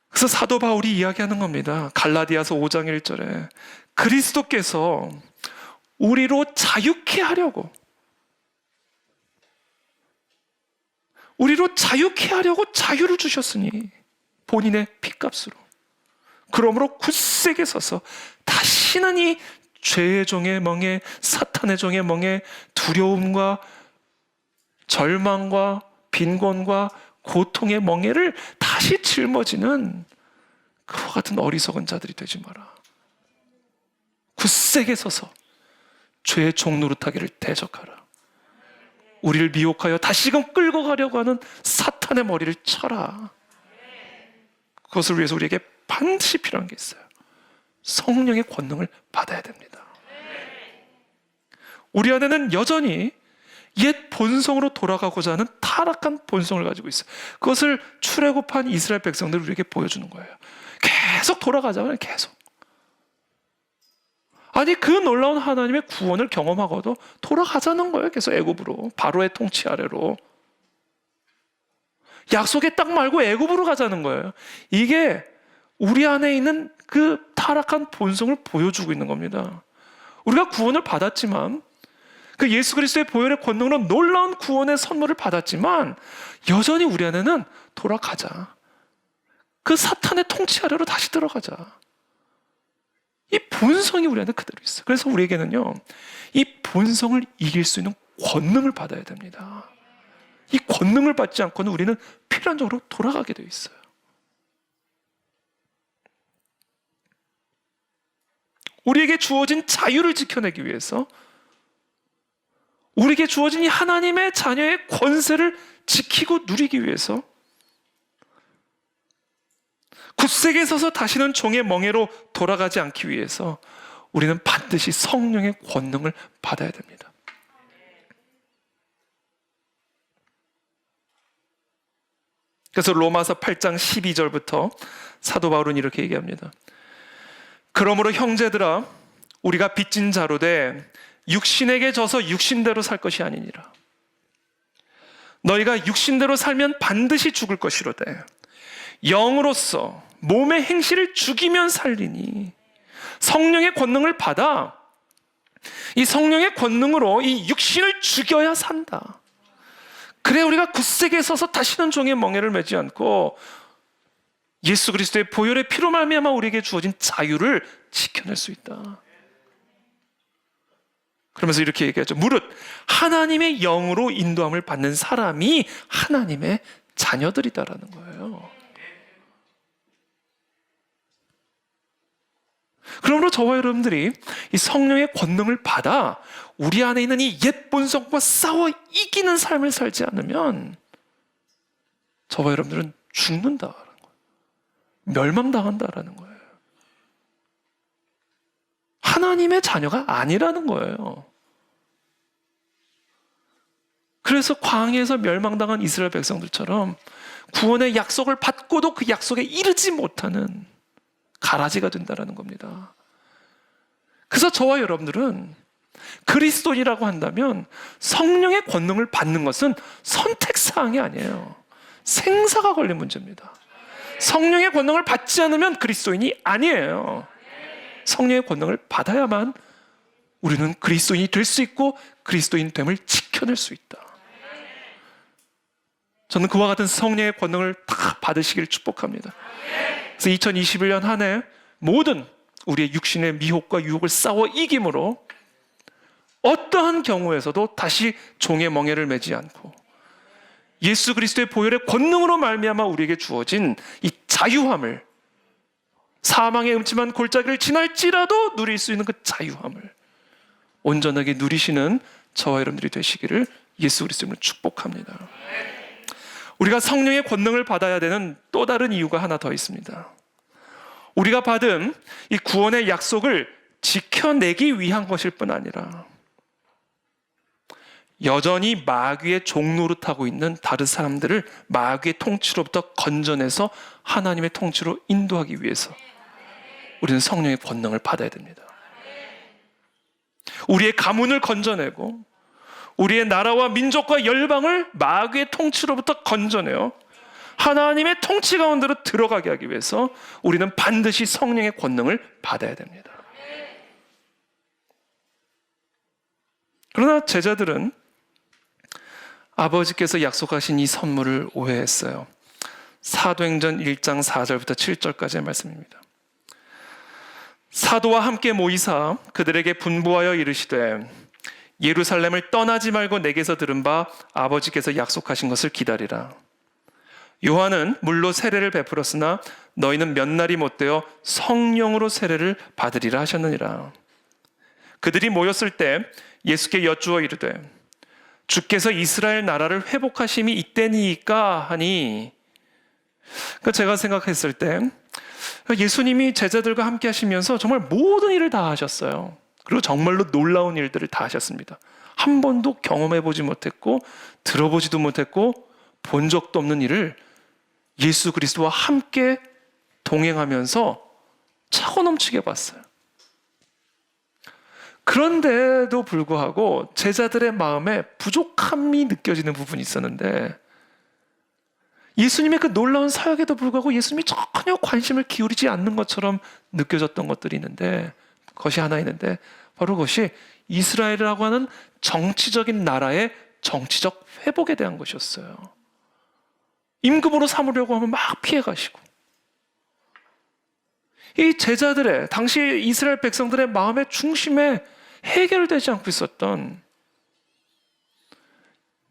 그래서 사도 바울이 이야기하는 겁니다. 갈라디아서 5장 1절에 그리스도께서 우리로 자유케 하려고, 우리로 자유케 하려고 자유를 주셨으니 본인의 피값으로. 그러므로 굳세게 서서 다시는 이 죄의 종의 멍에, 사탄의 종의 멍에, 두려움과 절망과 빈곤과 고통의 멍에를 다시 짊어지는 그와 같은 어리석은 자들이 되지 마라. 굳세게 서서 죄의 종 노릇하기를 대적하라. 우리를 미혹하여 다시금 끌고 가려고 하는 사탄의 머리를 쳐라. 그것을 위해서 우리에게 반드시 필요한 게 있어요. 성령의 권능을 받아야 됩니다. 우리 안에는 여전히 옛 본성으로 돌아가고자 하는 타락한 본성을 가지고 있어요. 그것을 출애굽한 이스라엘 백성들이 우리에게 보여주는 거예요. 계속 돌아가자고요. 계속. 아니, 그 놀라운 하나님의 구원을 경험하고도 돌아가자는 거예요. 계속 애굽으로, 바로의 통치 아래로. 약속의 땅 말고 애굽으로 가자는 거예요. 이게 우리 안에 있는 그 타락한 본성을 보여주고 있는 겁니다. 우리가 구원을 받았지만, 그 예수 그리스도의 보혈의 권능으로 놀라운 구원의 선물을 받았지만, 여전히 우리 안에는 돌아가자. 그 사탄의 통치 아래로 다시 들어가자. 이 본성이 우리 안에 그대로 있어요. 그래서 우리에게는요, 이 본성을 이길 수 있는 권능을 받아야 됩니다. 이 권능을 받지 않고는 우리는 필연적으로 돌아가게 되어 있어요. 우리에게 주어진 자유를 지켜내기 위해서, 우리에게 주어진 이 하나님의 자녀의 권세를 지키고 누리기 위해서, 굳세게 서서 다시는 종의 멍에로 돌아가지 않기 위해서 우리는 반드시 성령의 권능을 받아야 됩니다. 그래서 로마서 8장 12절부터 사도 바울은 이렇게 얘기합니다. 그러므로 형제들아, 우리가 빚진 자로 돼 육신에게 져서 육신대로 살 것이 아니니라. 너희가 육신대로 살면 반드시 죽을 것이로되 영으로서 몸의 행실을 죽이면 살리니. 성령의 권능을 받아 이 성령의 권능으로 이 육신을 죽여야 산다. 그래 우리가 굳세게 서서 다시는 종의 멍에를 매지 않고 예수 그리스도의 보혈의 피로 말미암아 우리에게 주어진 자유를 지켜낼 수 있다. 그러면서 이렇게 얘기하죠. 무릇 하나님의 영으로 인도함을 받는 사람이 하나님의 자녀들이다라는 거예요. 그러므로 저와 여러분들이 이 성령의 권능을 받아 우리 안에 있는 이 옛 본성과 싸워 이기는 삶을 살지 않으면 저와 여러분들은 죽는다라는 거예요. 멸망당한다라는 거예요. 하나님의 자녀가 아니라는 거예요. 그래서 광야에서 멸망당한 이스라엘 백성들처럼 구원의 약속을 받고도 그 약속에 이르지 못하는 가라지가 된다는 겁니다. 그래서 저와 여러분들은 그리스도인이라고 한다면 성령의 권능을 받는 것은 선택사항이 아니에요. 생사가 걸린 문제입니다. 성령의 권능을 받지 않으면 그리스도인이 아니에요. 성령의 권능을 받아야만 우리는 그리스도인이 될 수 있고 그리스도인 됨을 지켜낼 수 있다. 그래서 저와 여러분들이 이 성령의 권능을 받아야 저는 그와 같은 성령의 권능을 다 받으시기를 축복합니다. 그래서 2021년 한 해 모든 우리의 육신의 미혹과 유혹을 싸워 이김으로 어떠한 경우에서도 다시 종의 멍에를 매지 않고 예수 그리스도의 보혈의 권능으로 말미암아 우리에게 주어진 이 자유함을, 사망의 음침한 골짜기를 지날지라도 누릴 수 있는 그 자유함을 온전하게 누리시는 저와 여러분들이 되시기를 예수 그리스도로 축복합니다. 우리가 성령의 권능을 받아야 되는 또 다른 이유가 하나 더 있습니다. 우리가 받은 이 구원의 약속을 지켜내기 위한 것일 뿐 아니라 여전히 마귀의 종노릇하고 있는 다른 사람들을 마귀의 통치로부터 건져내서 하나님의 통치로 인도하기 위해서 우리는 성령의 권능을 받아야 됩니다. 우리의 가문을 건져내고 우리의 나라와 민족과 열방을 마귀의 통치로부터 건져내어 하나님의 통치 가운데로 들어가게 하기 위해서 우리는 반드시 성령의 권능을 받아야 됩니다. 그러나 제자들은 아버지께서 약속하신 이 선물을 오해했어요. 사도행전 1장 4절부터 7절까지의 말씀입니다. 사도와 함께 모이사 그들에게 분부하여 이르시되 예루살렘을 떠나지 말고 내게서 들은 바 아버지께서 약속하신 것을 기다리라. 요한은 물로 세례를 베풀었으나 너희는 몇 날이 못되어 성령으로 세례를 받으리라 하셨느니라. 그들이 모였을 때 예수께 여쭈어 이르되 주께서 이스라엘 나라를 회복하심이 이때니까 하니, 그러니까 제가 생각했을 때 예수님이 제자들과 함께 하시면서 정말 모든 일을 다 하셨어요. 그리고 정말로 놀라운 일들을 다 하셨습니다. 한 번도 경험해보지 못했고 들어보지도 못했고 본 적도 없는 일을 예수 그리스도와 함께 동행하면서 차고 넘치게 봤어요. 그런데도 불구하고 제자들의 마음에 부족함이 느껴지는 부분이 있었는데 예수님의 그 놀라운 사역에도 불구하고 예수님이 전혀 관심을 기울이지 않는 것처럼 느껴졌던 것들이 있는데, 그것이 하나 있는데 바로 그것이 이스라엘이라고 하는 정치적인 나라의 정치적 회복에 대한 것이었어요. 임금으로 삼으려고 하면 막 피해가시고, 이 제자들의 당시 이스라엘 백성들의 마음의 중심에 해결되지 않고 있었던,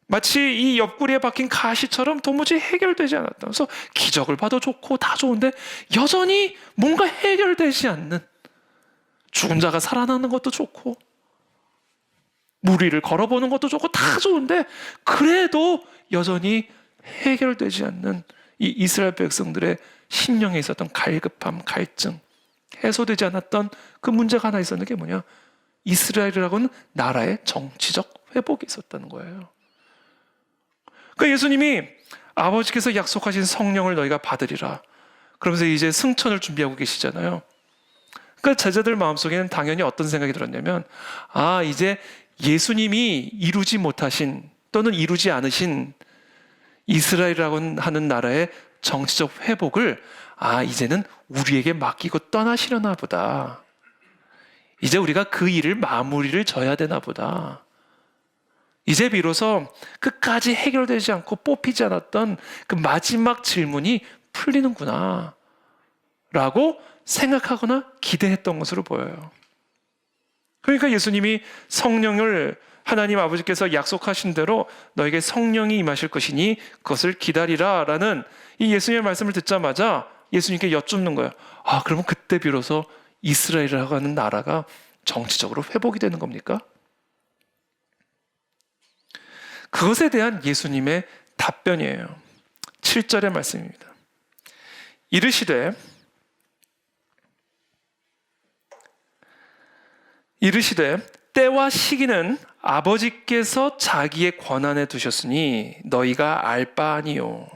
마치 이 옆구리에 박힌 가시처럼 도무지 해결되지 않았다. 그래서 기적을 봐도 좋고 다 좋은데 여전히 뭔가 해결되지 않는, 죽은 자가 살아나는 것도 좋고 물 위를 걸어보는 것도 좋고 다 좋은데 그래도 여전히 해결되지 않는 이 이스라엘 백성들의 심령에 있었던 갈급함, 갈증, 해소되지 않았던 그 문제가 하나 있었는 게 뭐냐? 이스라엘이라고는 나라의 정치적 회복이 있었다는 거예요. 그러니까 예수님이 아버지께서 약속하신 성령을 너희가 받으리라 그러면서 이제 승천을 준비하고 계시잖아요. 그러니까 제자들 마음속에는 당연히 어떤 생각이 들었냐면, 이제 예수님이 이루지 못하신 또는 이루지 않으신 이스라엘이라고 하는 나라의 정치적 회복을 이제는 우리에게 맡기고 떠나시려나 보다. 이제 우리가 그 일을 마무리를 져야 되나 보다. 이제 비로소 끝까지 해결되지 않고 뽑히지 않았던 그 마지막 질문이 풀리는구나 라고 생각하거나 기대했던 것으로 보여요. 그러니까 예수님이 성령을 하나님 아버지께서 약속하신 대로 너에게 성령이 임하실 것이니 그것을 기다리라 라는 이 예수님의 말씀을 듣자마자 예수님께 여쭙는 거예요. 그러면 그때 비로소 이스라엘이라고 하는 나라가 정치적으로 회복이 되는 겁니까? 그것에 대한 예수님의 답변이에요. 7절의 말씀입니다. 이르시되 때와 시기는 아버지께서 자기의 권한에 두셨으니 너희가 알 바 아니요.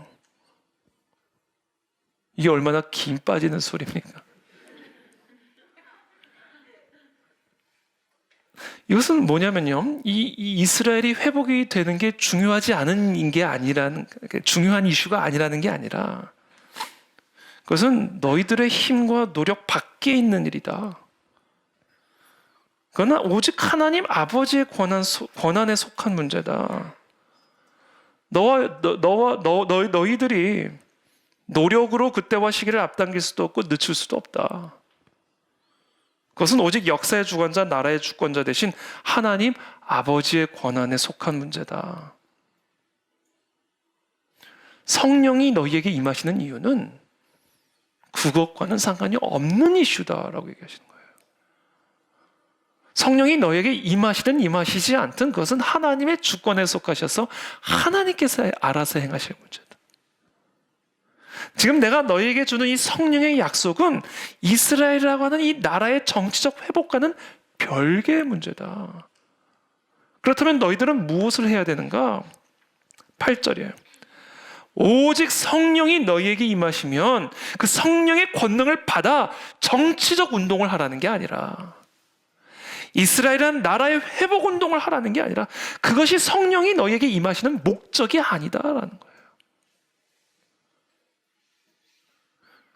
이게 얼마나 긴 빠지는 소리입니까? 이것은 뭐냐면요, 이 이스라엘이 회복이 되는 게 중요하지 않은 게 아니라는, 중요한 이슈가 아니라는 게 아니라 그것은 너희들의 힘과 노력 밖에 있는 일이다. 그러나 오직 하나님 아버지의 권한에 속한 문제다. 너희들이 노력으로 그때와 시기를 앞당길 수도 없고 늦출 수도 없다. 그것은 오직 역사의 주관자, 나라의 주권자 대신 하나님 아버지의 권한에 속한 문제다. 성령이 너희에게 임하시는 이유는 그것과는 상관이 없는 이슈다라고 얘기하시는 거예요. 성령이 너에게 임하시든 임하시지 않든 그것은 하나님의 주권에 속하셔서 하나님께서 알아서 행하실 문제다. 지금 내가 너에게 주는 이 성령의 약속은 이스라엘이라고 하는 이 나라의 정치적 회복과는 별개의 문제다. 그렇다면 너희들은 무엇을 해야 되는가? 8절이에요. 오직 성령이 너희에게 임하시면 그 성령의 권능을 받아 정치적 운동을 하라는 게 아니라, 이스라엘이라는 나라의 회복 운동을 하라는 게 아니라, 그것이 성령이 너희에게 임하시는 목적이 아니다라는 거예요.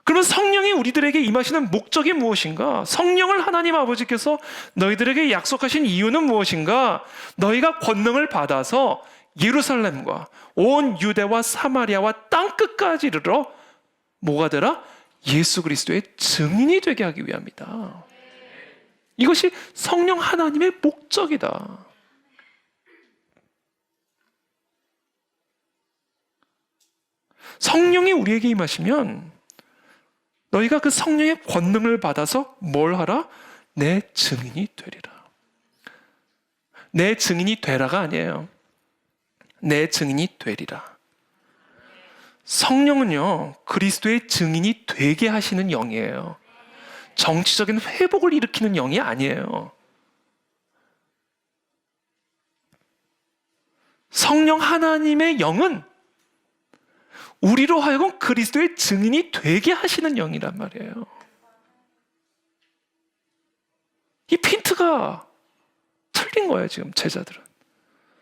그러면 성령이 우리들에게 임하시는 목적이 무엇인가? 성령을 하나님 아버지께서 너희들에게 약속하신 이유는 무엇인가? 너희가 권능을 받아서 예루살렘과 온 유대와 사마리아와 땅끝까지 이르러 뭐가 되라? 예수 그리스도의 증인이 되게 하기 위함이다. 이것이 성령 하나님의 목적이다. 성령이 우리에게 임하시면 너희가 그 성령의 권능을 받아서 뭘 하라? 내 증인이 되리라. 내 증인이 되라가 아니에요. 내 증인이 되리라. 성령은요, 그리스도의 증인이 되게 하시는 영이에요. 정치적인 회복을 일으키는 영이 아니에요. 성령 하나님의 영은 우리로 하여금 그리스도의 증인이 되게 하시는 영이란 말이에요. 이 핀트가 틀린 거예요, 지금 제자들은.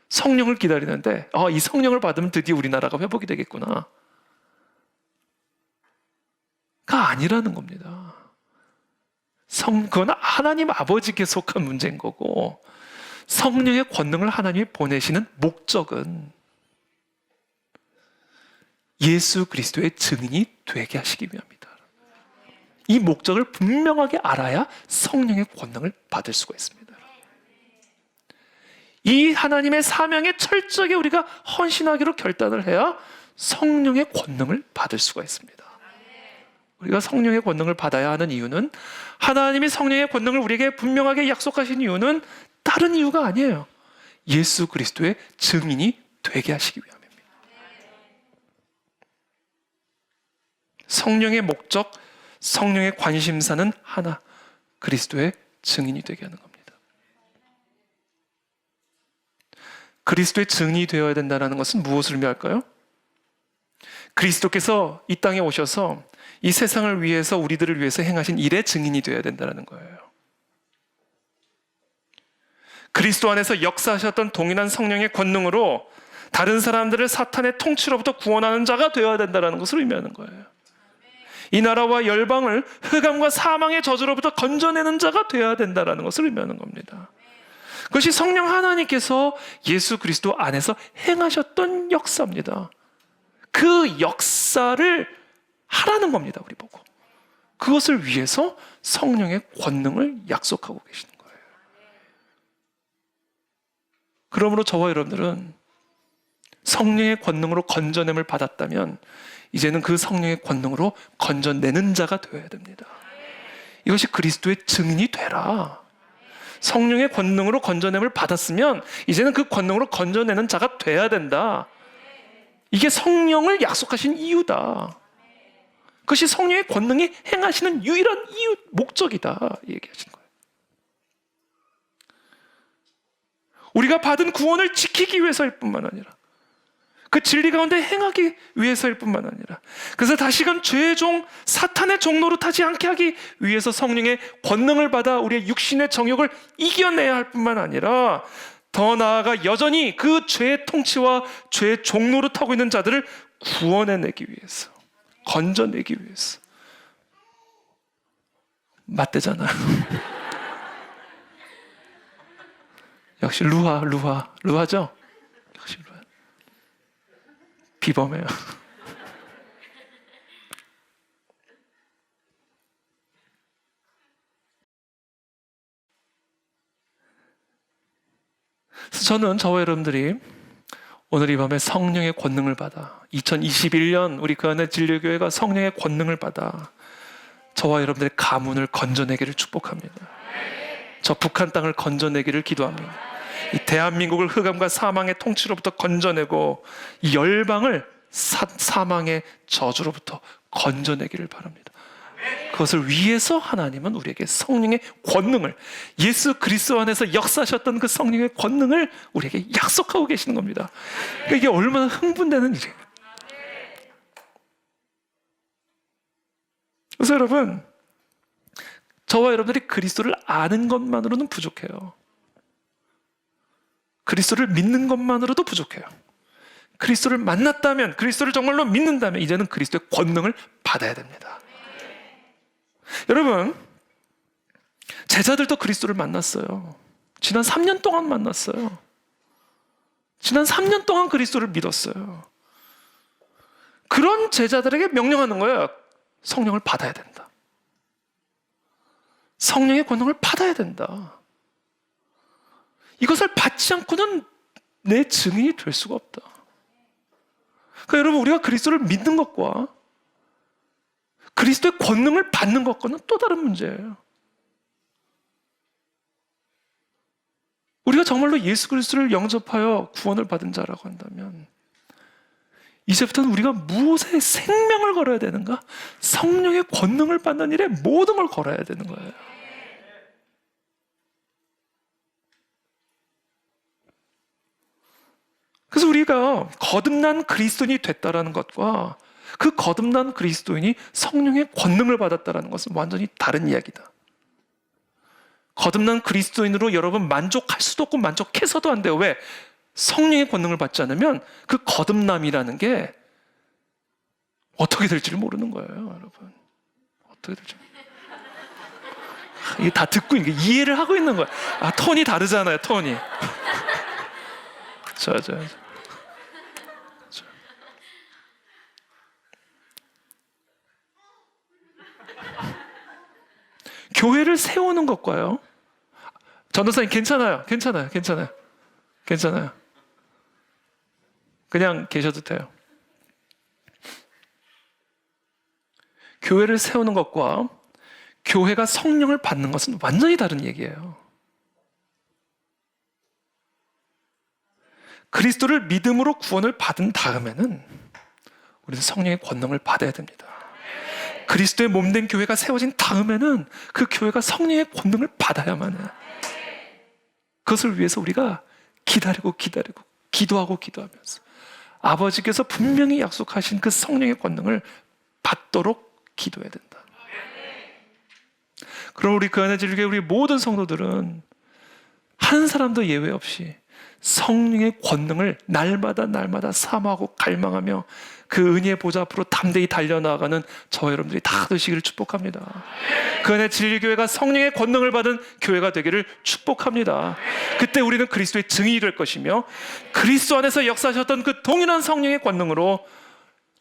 성령을 기다리는데, 이 성령을 받으면 드디어 우리나라가 회복이 되겠구나. 가 아니라는 겁니다. 그건 하나님 아버지께 속한 문제인 거고, 성령의 권능을 하나님이 보내시는 목적은 예수 그리스도의 증인이 되게 하시기 위함이다. 이 목적을 분명하게 알아야 성령의 권능을 받을 수가 있습니다. 이 하나님의 사명에 철저하게 우리가 헌신하기로 결단을 해야 성령의 권능을 받을 수가 있습니다. 우리가 성령의 권능을 받아야 하는 이유는, 하나님이 성령의 권능을 우리에게 분명하게 약속하신 이유는 다른 이유가 아니에요. 예수 그리스도의 증인이 되게 하시기 위함입니다. 성령의 목적, 성령의 관심사는 하나, 그리스도의 증인이 되게 하는 겁니다. 그리스도의 증인이 되어야 된다는 것은 무엇을 의미할까요? 그리스도께서 이 땅에 오셔서 이 세상을 위해서, 우리들을 위해서 행하신 일의 증인이 되어야 된다는 거예요. 그리스도 안에서 역사하셨던 동일한 성령의 권능으로 다른 사람들을 사탄의 통치로부터 구원하는 자가 되어야 된다는 것을 의미하는 거예요. 이 나라와 열방을 흑암과 사망의 저주로부터 건져내는 자가 되어야 된다는 것을 의미하는 겁니다. 그것이 성령 하나님께서 예수 그리스도 안에서 행하셨던 역사입니다. 그 역사를 하라는 겁니다, 우리 보고. 그것을 위해서 성령의 권능을 약속하고 계시는 거예요. 그러므로 저와 여러분들은 성령의 권능으로 건져냄을 받았다면 이제는 그 성령의 권능으로 건져내는 자가 되어야 됩니다. 이것이 그리스도의 증인이 되라. 성령의 권능으로 건져냄을 받았으면 이제는 그 권능으로 건져내는 자가 돼야 된다. 이게 성령을 약속하신 이유다. 그것이 성령의 권능이 행하시는 유일한 이유, 목적이다 얘기하시는 거예요. 우리가 받은 구원을 지키기 위해서일 뿐만 아니라 그 진리 가운데 행하기 위해서일 뿐만 아니라, 그래서 다시금 죄의 종, 사탄의 종노릇하지 않게 하기 위해서 성령의 권능을 받아 우리의 육신의 정욕을 이겨내야 할 뿐만 아니라, 더 나아가 여전히 그 죄의 통치와 죄의 종노릇하고 있는 자들을 구원해내기 위해서, 건져내기 위해서. 맞대잖아요. 역시 루하죠? 역시 루하. 비범해요. 그래서 저는 저와 여러분들이 오늘 이 밤에 성령의 권능을 받아 2021년 우리 그안의 진리교회가 성령의 권능을 받아 저와 여러분들의 가문을 건져내기를 축복합니다. 저 북한 땅을 건져내기를 기도합니다. 이 대한민국을 흑암과 사망의 통치로부터 건져내고 이 열방을 사망의 저주로부터 건져내기를 바랍니다. 그것을 위해서 하나님은 우리에게 성령의 권능을, 예수 그리스도 안에서 역사하셨던 그 성령의 권능을 우리에게 약속하고 계시는 겁니다. 그러니까 이게 얼마나 흥분되는 일이에요. 그래서 여러분, 저와 여러분들이 그리스도를 아는 것만으로는 부족해요. 그리스도를 믿는 것만으로도 부족해요. 그리스도를 만났다면, 그리스도를 정말로 믿는다면 이제는 그리스도의 권능을 받아야 됩니다. 여러분, 제자들도 그리스도를 만났어요. 지난 3년 동안 만났어요. 지난 3년 동안 그리스도를 믿었어요. 그런 제자들에게 명령하는 거예요. 성령을 받아야 된다. 성령의 권능을 받아야 된다. 이것을 받지 않고는 내 증인이 될 수가 없다. 그러니까 여러분, 우리가 그리스도를 믿는 것과 그리스도의 권능을 받는 것과는 또 다른 문제예요. 우리가 정말로 예수 그리스도를 영접하여 구원을 받은 자라고 한다면 이제부터는 우리가 무엇에 생명을 걸어야 되는가? 성령의 권능을 받는 일에 모든 걸 걸어야 되는 거예요. 그래서 우리가 거듭난 그리스도인이 됐다라는 것과 그 거듭난 그리스도인이 성령의 권능을 받았다는 것은 완전히 다른 이야기다. 거듭난 그리스도인으로 여러분 만족할 수도 없고 만족해서도 안 돼요. 왜? 성령의 권능을 받지 않으면 그 거듭남이라는 게 어떻게 될지를 모르는 거예요, 여러분. 어떻게 될지. 이게 다 듣고 이해를 하고 있는 거예요. 아, 톤이 다르잖아요, 톤이. 저. 교회를 세우는 것과요. 전도사님 괜찮아요. 그냥 계셔도 돼요. 교회를 세우는 것과 교회가 성령을 받는 것은 완전히 다른 얘기예요. 그리스도를 믿음으로 구원을 받은 다음에는 우리는 성령의 권능을 받아야 됩니다. 그리스도의 몸된 교회가 세워진 다음에는 그 교회가 성령의 권능을 받아야만 해요. 그것을 위해서 우리가 기다리고 기도하면서 아버지께서 분명히 약속하신 그 성령의 권능을 받도록 기도해야 된다. 그럼 우리 그 안에 즐겨 우리 모든 성도들은 한 사람도 예외 없이 성령의 권능을 날마다 사모하고 갈망하며 그 은혜의 보좌 앞으로 담대히 달려나가는 저와 여러분들이 다 되시기를 축복합니다. 그 안에 진리교회가 성령의 권능을 받은 교회가 되기를 축복합니다. 그때 우리는 그리스도의 증인이 될 것이며 그리스도 안에서 역사하셨던 그 동일한 성령의 권능으로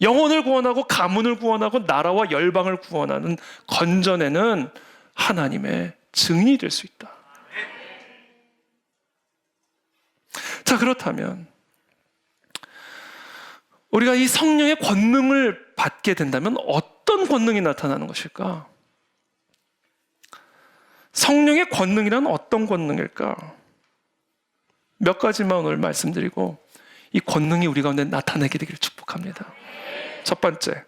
영혼을 구원하고 가문을 구원하고 나라와 열방을 구원하는 건져내는 하나님의 증인이 될 수 있다. 자, 그렇다면 우리가 이 성령의 권능을 받게 된다면 어떤 권능이 나타나는 것일까? 성령의 권능이란 어떤 권능일까? 몇 가지만 오늘 말씀드리고 이 권능이 우리 가운데 나타나게 되기를 축복합니다. 첫 번째,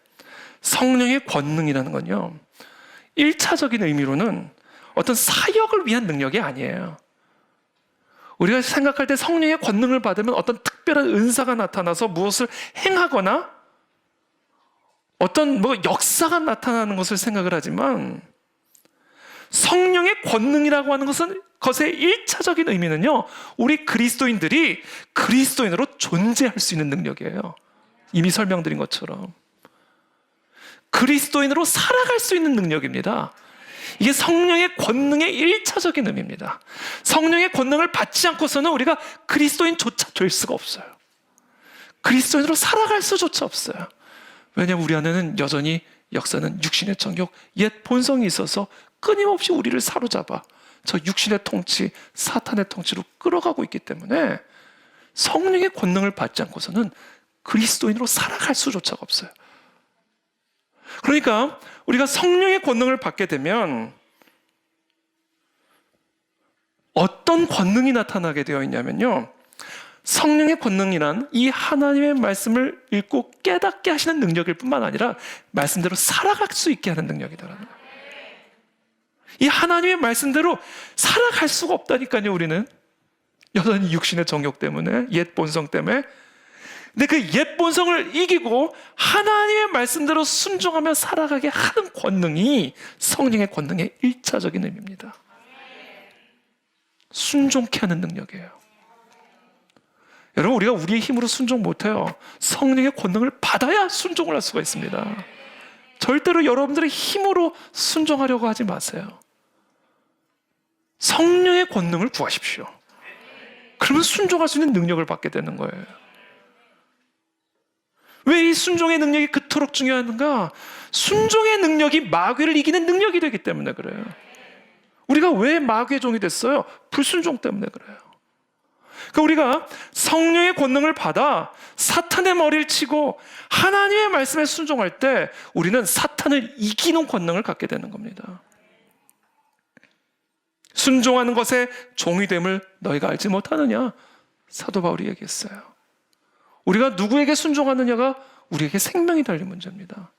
성령의 권능이라는 건요, 1차적인 의미로는 어떤 사역을 위한 능력이 아니에요. 우리가 생각할 때 성령의 권능을 받으면 어떤 특별한 은사가 나타나서 무엇을 행하거나 어떤 역사가 나타나는 것을 생각을 하지만 성령의 권능이라고 하는 것은 것의 1차적인 의미는요, 우리 그리스도인들이 그리스도인으로 존재할 수 있는 능력이에요. 이미 설명드린 것처럼 그리스도인으로 살아갈 수 있는 능력입니다. 이게 성령의 권능의 1차적인 의미입니다. 성령의 권능을 받지 않고서는 우리가 그리스도인조차 될 수가 없어요. 그리스도인으로 살아갈 수조차 없어요. 왜냐하면 우리 안에는 여전히 역사는 육신의 정욕, 옛 본성이 있어서 끊임없이 우리를 사로잡아 저 육신의 통치, 사탄의 통치로 끌어가고 있기 때문에 성령의 권능을 받지 않고서는 그리스도인으로 살아갈 수조차가 없어요. 그러니까 우리가 성령의 권능을 받게 되면 어떤 권능이 나타나게 되어 있냐면요, 성령의 권능이란 이 하나님의 말씀을 읽고 깨닫게 하시는 능력일 뿐만 아니라 말씀대로 살아갈 수 있게 하는 능력이더라는 거예요. 이 하나님의 말씀대로 살아갈 수가 없다니까요. 우리는 여전히 육신의 정욕 때문에, 옛 본성 때문에. 근데 그 옛 본성을 이기고 하나님의 말씀대로 순종하며 살아가게 하는 권능이 성령의 권능의 1차적인 의미입니다. 순종케 하는 능력이에요. 여러분, 우리가 우리의 힘으로 순종 못해요. 성령의 권능을 받아야 순종을 할 수가 있습니다. 절대로 여러분들의 힘으로 순종하려고 하지 마세요. 성령의 권능을 구하십시오. 그러면 순종할 수 있는 능력을 받게 되는 거예요. 왜 이 순종의 능력이 그토록 중요한가? 순종의 능력이 마귀를 이기는 능력이 되기 때문에 그래요. 우리가 왜 마귀의 종이 됐어요? 불순종 때문에 그래요. 그러니까 우리가 성령의 권능을 받아 사탄의 머리를 치고 하나님의 말씀에 순종할 때 우리는 사탄을 이기는 권능을 갖게 되는 겁니다. 순종하는 것에 종이 됨을 너희가 알지 못하느냐? 사도 바울이 얘기했어요. 우리가 누구에게 순종하느냐가 우리에게 생명이 달린 문제입니다.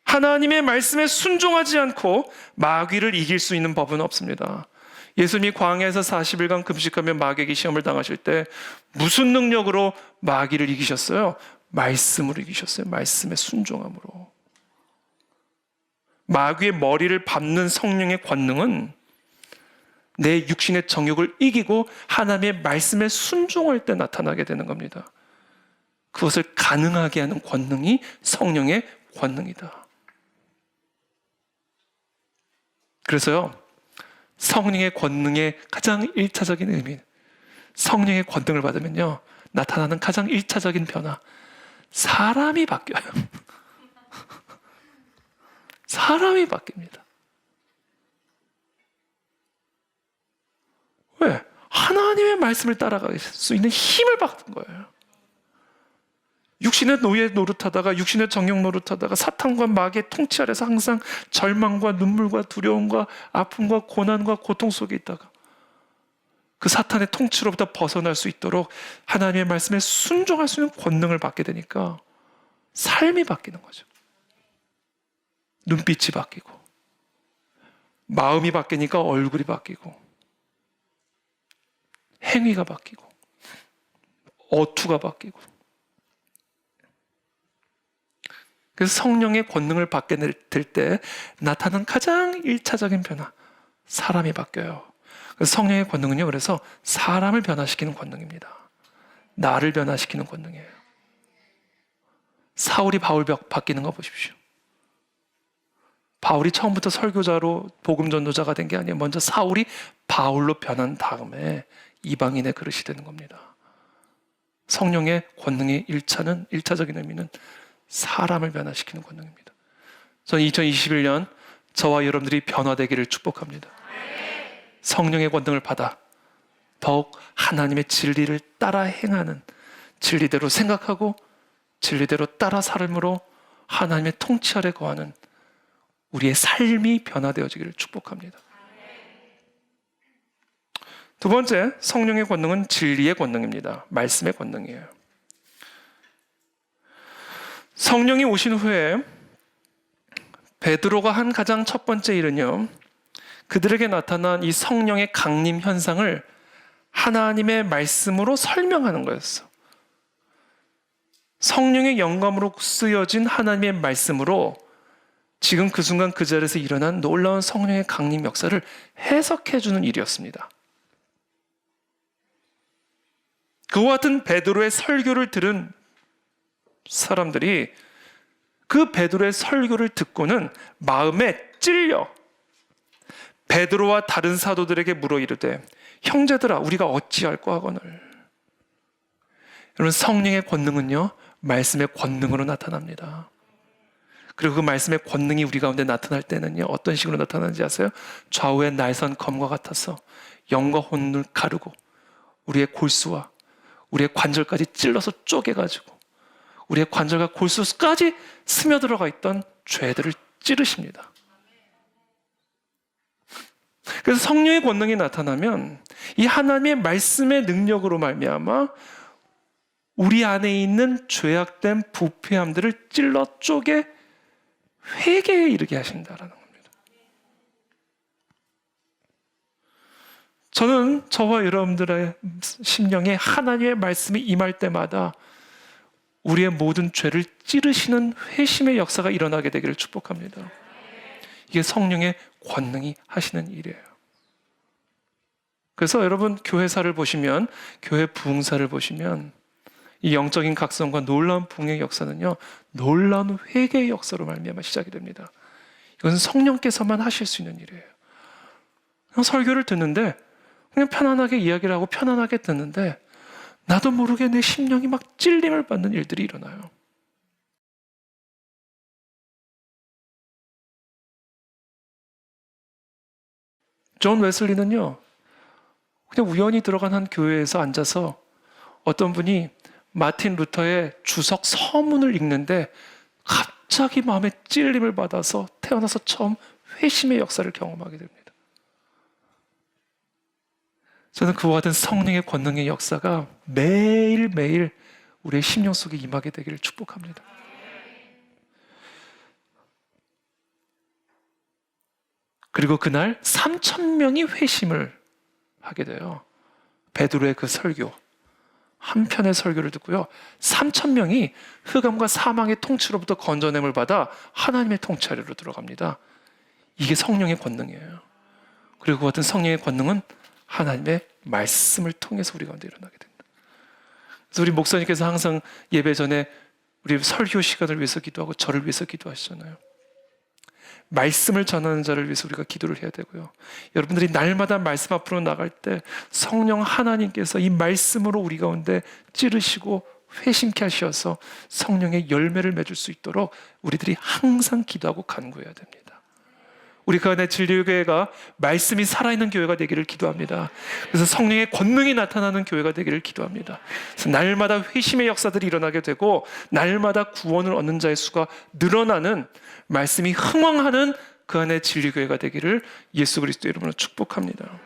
하나님의 말씀에 순종하지 않고 마귀를 이길 수 있는 법은 없습니다. 예수님이 광야에서 40일간 금식하며 마귀에게 시험을 당하실 때 무슨 능력으로 마귀를 이기셨어요? 말씀으로 이기셨어요. 말씀의 순종함으로. 마귀의 머리를 밟는 성령의 권능은 내 육신의 정욕을 이기고 하나님의 말씀에 순종할 때 나타나게 되는 겁니다. 그것을 가능하게 하는 권능이 성령의 권능이다. 그래서요, 성령의 권능의 가장 1차적인 의미, 성령의 권능을 받으면요 나타나는 가장 1차적인 변화, 사람이 바뀌어요. 사람이 바뀝니다. 왜? 하나님의 말씀을 따라갈 수 있는 힘을 받은 거예요. 육신의 노예 노릇하다가, 육신의 정욕 노릇하다가 사탄과 마귀의 통치 아래서 항상 절망과 눈물과 두려움과 아픔과 고난과 고통 속에 있다가 그 사탄의 통치로부터 벗어날 수 있도록 하나님의 말씀에 순종할 수 있는 권능을 받게 되니까 삶이 바뀌는 거죠. 눈빛이 바뀌고, 마음이 바뀌니까 얼굴이 바뀌고, 행위가 바뀌고, 어투가 바뀌고. 그래서 성령의 권능을 받게 될 때 나타나는 가장 1차적인 변화, 사람이 바뀌어요. 그래서 성령의 권능은요, 그래서 사람을 변화시키는 권능입니다. 나를 변화시키는 권능이에요. 사울이 바울 바뀌는 거 보십시오. 바울이 처음부터 설교자로 복음 전도자가 된 게 아니에요. 먼저 사울이 바울로 변한 다음에 이방인의 그릇이 되는 겁니다. 성령의 권능의 1차적인 의미는 사람을 변화시키는 권능입니다. 저는 2021년 저와 여러분들이 변화되기를 축복합니다. 성령의 권능을 받아 더욱 하나님의 진리를 따라 행하는, 진리대로 생각하고 진리대로 따라 삶으로 하나님의 통치 아래 거하는 우리의 삶이 변화되어지기를 축복합니다. 두 번째, 성령의 권능은 진리의 권능입니다. 말씀의 권능이에요. 성령이 오신 후에 베드로가 한 가장 첫 번째 일은요, 그들에게 나타난 이 성령의 강림 현상을 하나님의 말씀으로 설명하는 거였어. 성령의 영감으로 쓰여진 하나님의 말씀으로 지금 그 순간 그 자리에서 일어난 놀라운 성령의 강림 역사를 해석해 주는 일이었습니다. 그와 같은 베드로의 설교를 들은 사람들이 그 베드로의 설교를 듣고는 마음에 찔려 베드로와 다른 사도들에게 물어 이르되, 형제들아, 우리가 어찌할꼬 하거늘. 여러분, 성령의 권능은요, 말씀의 권능으로 나타납니다. 그리고 그 말씀의 권능이 우리 가운데 나타날 때는요, 어떤 식으로 나타나는지 아세요? 좌우의 날선 검과 같아서 영과 혼을 가르고 우리의 골수와 우리의 관절까지 찔러서 쪼개가지고 우리의 관절과 골수까지 스며들어가 있던 죄들을 찌르십니다. 그래서 성령의 권능이 나타나면 이 하나님의 말씀의 능력으로 말미암아 우리 안에 있는 죄악된 부패함들을 찔러 쪼개 회개에 이르게 하신다라는 겁니다. 저는 저와 여러분들의 심령에 하나님의 말씀이 임할 때마다 우리의 모든 죄를 찌르시는 회심의 역사가 일어나게 되기를 축복합니다. 이게 성령의 권능이 하시는 일이에요. 그래서 여러분, 교회사를 보시면, 교회 부흥사를 보시면 이 영적인 각성과 놀라운 부흥의 역사는요, 놀라운 회개의 역사로 말미암아 시작이 됩니다. 이것은 성령께서만 하실 수 있는 일이에요. 그냥 설교를 듣는데 그냥 편안하게 이야기를 하고 편안하게 듣는데 나도 모르게 내 심령이 막 찔림을 받는 일들이 일어나요. 존 웨슬리는요, 그냥 우연히 들어간 한 교회에서 앉아서 어떤 분이 마틴 루터의 주석 서문을 읽는데 갑자기 마음에 찔림을 받아서 태어나서 처음 회심의 역사를 경험하게 됩니다. 저는 그와 같은 성령의 권능의 역사가 매일매일 우리의 심령 속에 임하게 되기를 축복합니다. 그리고 그날 3,000명이 회심을 하게 돼요. 베드로의 그 설교, 한 편의 설교를 듣고요, 3,000명이 흑암과 사망의 통치로부터 건져냄을 받아 하나님의 통치 아래로 들어갑니다. 이게 성령의 권능이에요. 그리고 그 같은 성령의 권능은 하나님의 말씀을 통해서 우리 가운데 일어나게 됩니다. 그래서 우리 목사님께서 항상 예배 전에 우리 설교 시간을 위해서 기도하고 저를 위해서 기도하시잖아요. 말씀을 전하는 자를 위해서 우리가 기도를 해야 되고요. 여러분들이 날마다 말씀 앞으로 나갈 때 성령 하나님께서 이 말씀으로 우리 가운데 찌르시고 회심케 하셔서 성령의 열매를 맺을 수 있도록 우리들이 항상 기도하고 간구해야 됩니다. 우리 그 안에 진리교회가 말씀이 살아있는 교회가 되기를 기도합니다. 그래서 성령의 권능이 나타나는 교회가 되기를 기도합니다. 그래서 날마다 회심의 역사들이 일어나게 되고 날마다 구원을 얻는 자의 수가 늘어나는, 말씀이 흥왕하는 그 안에 진리교회가 되기를 예수 그리스도 이름으로 축복합니다.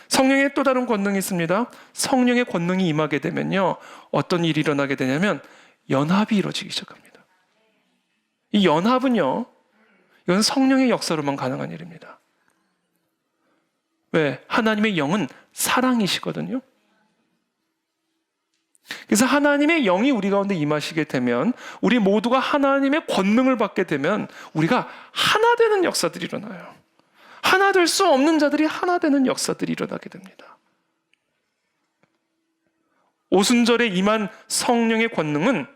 성령의 또 다른 권능이 있습니다. 성령의 권능이 임하게 되면요, 어떤 일이 일어나게 되냐면 연합이 이루어지기 시작합니다. 이 연합은요, 이건 성령의 역사로만 가능한 일입니다. 왜? 하나님의 영은 사랑이시거든요. 그래서 하나님의 영이 우리 가운데 임하시게 되면, 우리 모두가 하나님의 권능을 받게 되면 우리가 하나 되는 역사들이 일어나요. 하나 될 수 없는 자들이 하나 되는 역사들이 일어나게 됩니다. 오순절에 임한 성령의 권능은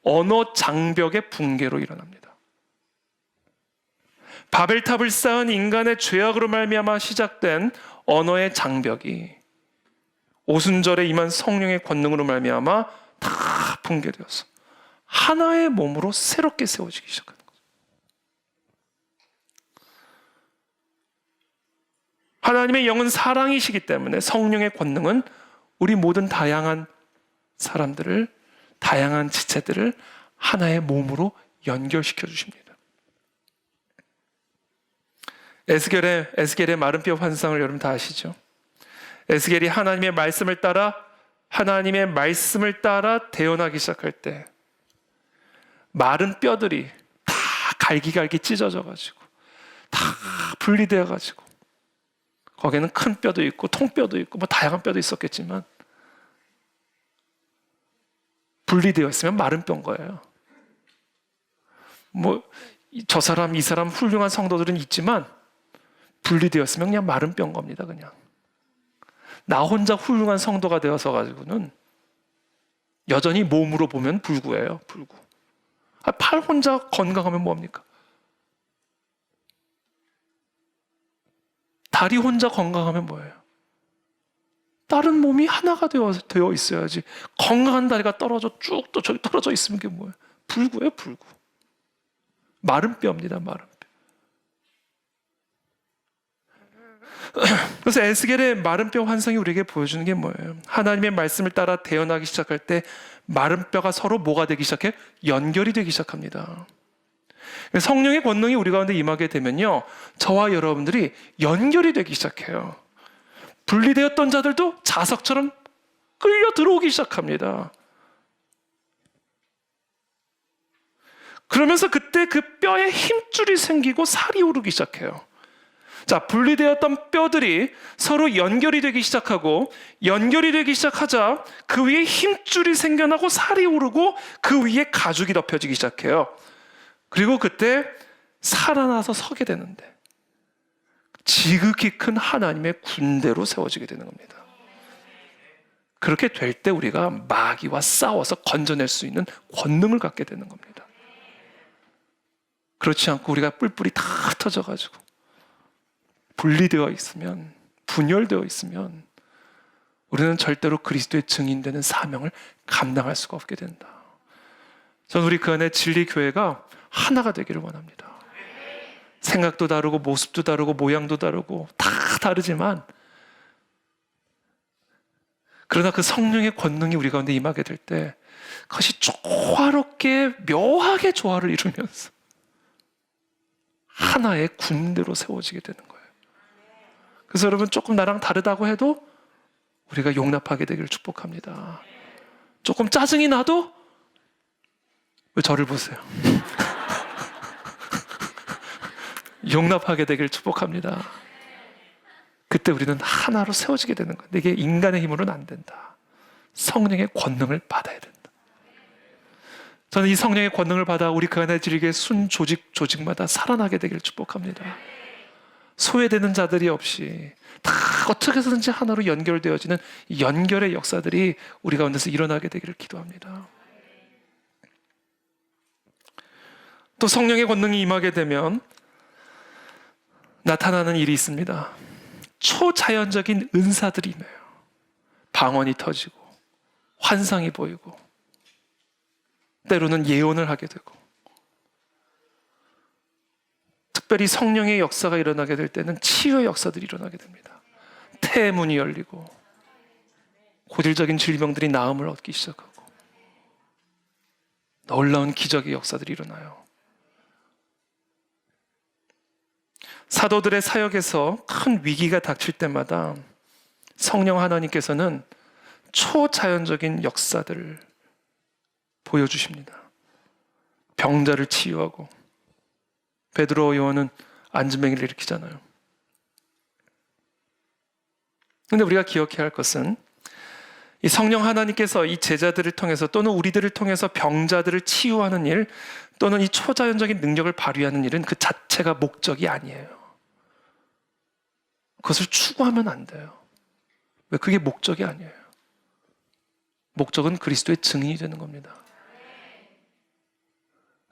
언어 장벽의 붕괴로 일어납니다. 바벨탑을 쌓은 인간의 죄악으로 말미암아 시작된 언어의 장벽이 오순절에 임한 성령의 권능으로 말미암아 다 붕괴되어서 하나의 몸으로 새롭게 세워지기 시작하는 거죠. 하나님의 영은 사랑이시기 때문에 성령의 권능은 우리 모든 다양한 사람들을, 다양한 지체들을 하나의 몸으로 연결시켜 주십니다. 에스겔의 마른 뼈 환상을 여러분 다 아시죠? 에스겔이 하나님의 말씀을 따라 태어나기 시작할 때 마른 뼈들이 다 갈기갈기 찢어져가지고 다 분리되어가지고, 거기에는 큰 뼈도 있고 통뼈도 있고 뭐 다양한 뼈도 있었겠지만 분리되어 있으면 마른 뼈인 거예요. 뭐 저 사람 이 사람 훌륭한 성도들은 있지만 분리되었으면 그냥 마른 뼈인 겁니다. 그냥 나 혼자 훌륭한 성도가 되어서 가지고는 여전히 몸으로 보면 불구예요. 불구. 팔 혼자 건강하면 뭐합니까? 다리 혼자 건강하면 뭐예요? 다른 몸이 하나가 되어 있어야지. 건강한 다리가 쭉 또 저기 떨어져 있으면 그게 뭐예요? 불구예요, 불구. 마른 뼈입니다, 마른 뼈. 그래서 에스겔의 마른 뼈 환상이 우리에게 보여주는 게 뭐예요? 하나님의 말씀을 따라 태어나기 시작할 때 마른 뼈가 서로 뭐가 되기 시작해요? 연결이 되기 시작합니다. 성령의 권능이 우리 가운데 임하게 되면요, 저와 여러분들이 연결이 되기 시작해요. 분리되었던 자들도 자석처럼 끌려 들어오기 시작합니다. 그러면서 그때 그 뼈에 힘줄이 생기고 살이 오르기 시작해요. 자, 분리되었던 뼈들이 서로 연결이 되기 시작하고, 연결이 되기 시작하자 그 위에 힘줄이 생겨나고 살이 오르고 그 위에 가죽이 덮여지기 시작해요. 그리고 그때 살아나서 서게 되는데 지극히 큰 하나님의 군대로 세워지게 되는 겁니다. 그렇게 될 때 우리가 마귀와 싸워서 건져낼 수 있는 권능을 갖게 되는 겁니다. 그렇지 않고 우리가 뿔뿔이 다 흩어져가지고 분리되어 있으면, 분열되어 있으면 우리는 절대로 그리스도의 증인되는 사명을 감당할 수가 없게 된다. 저는 우리 그 안에 진리교회가 하나가 되기를 원합니다. 생각도 다르고 모습도 다르고 모양도 다르고 다 다르지만, 그러나 그 성령의 권능이 우리 가운데 임하게 될 때 그것이 조화롭게 묘하게 조화를 이루면서 하나의 군대로 세워지게 되는 거예요. 그래서 여러분, 조금 나랑 다르다고 해도 우리가 용납하게 되기를 축복합니다. 조금 짜증이 나도, 왜 저를 보세요? 용납하게 되기를 축복합니다. 그때 우리는 하나로 세워지게 되는 거예요. 이게 인간의 힘으로는 안 된다. 성령의 권능을 받아야 된다. 저는 이 성령의 권능을 받아 우리 그 안에 지리게 순 조직마다 살아나게 되기를 축복합니다. 소외되는 자들이 없이 다 어떻게 해서든지 하나로 연결되어지는 연결의 역사들이 우리 가운데서 일어나게 되기를 기도합니다. 또 성령의 권능이 임하게 되면 나타나는 일이 있습니다. 초자연적인 은사들이 임해요. 방언이 터지고 환상이 보이고 때로는 예언을 하게 되고, 특별히 성령의 역사가 일어나게 될 때는 치유의 역사들이 일어나게 됩니다. 태문이 열리고 고질적인 질병들이 나음을 얻기 시작하고 놀라운 기적의 역사들이 일어나요. 사도들의 사역에서 큰 위기가 닥칠 때마다 성령 하나님께서는 초자연적인 역사들을 보여주십니다. 병자를 치유하고, 베드로 요한은 안진뱅이를 일으키잖아요. 그런데 우리가 기억해야 할 것은 이 성령 하나님께서 이 제자들을 통해서 또는 우리들을 통해서 병자들을 치유하는 일, 또는 이 초자연적인 능력을 발휘하는 일은 그 자체가 목적이 아니에요. 그것을 추구하면 안 돼요. 왜? 그게 목적이 아니에요. 목적은 그리스도의 증인이 되는 겁니다.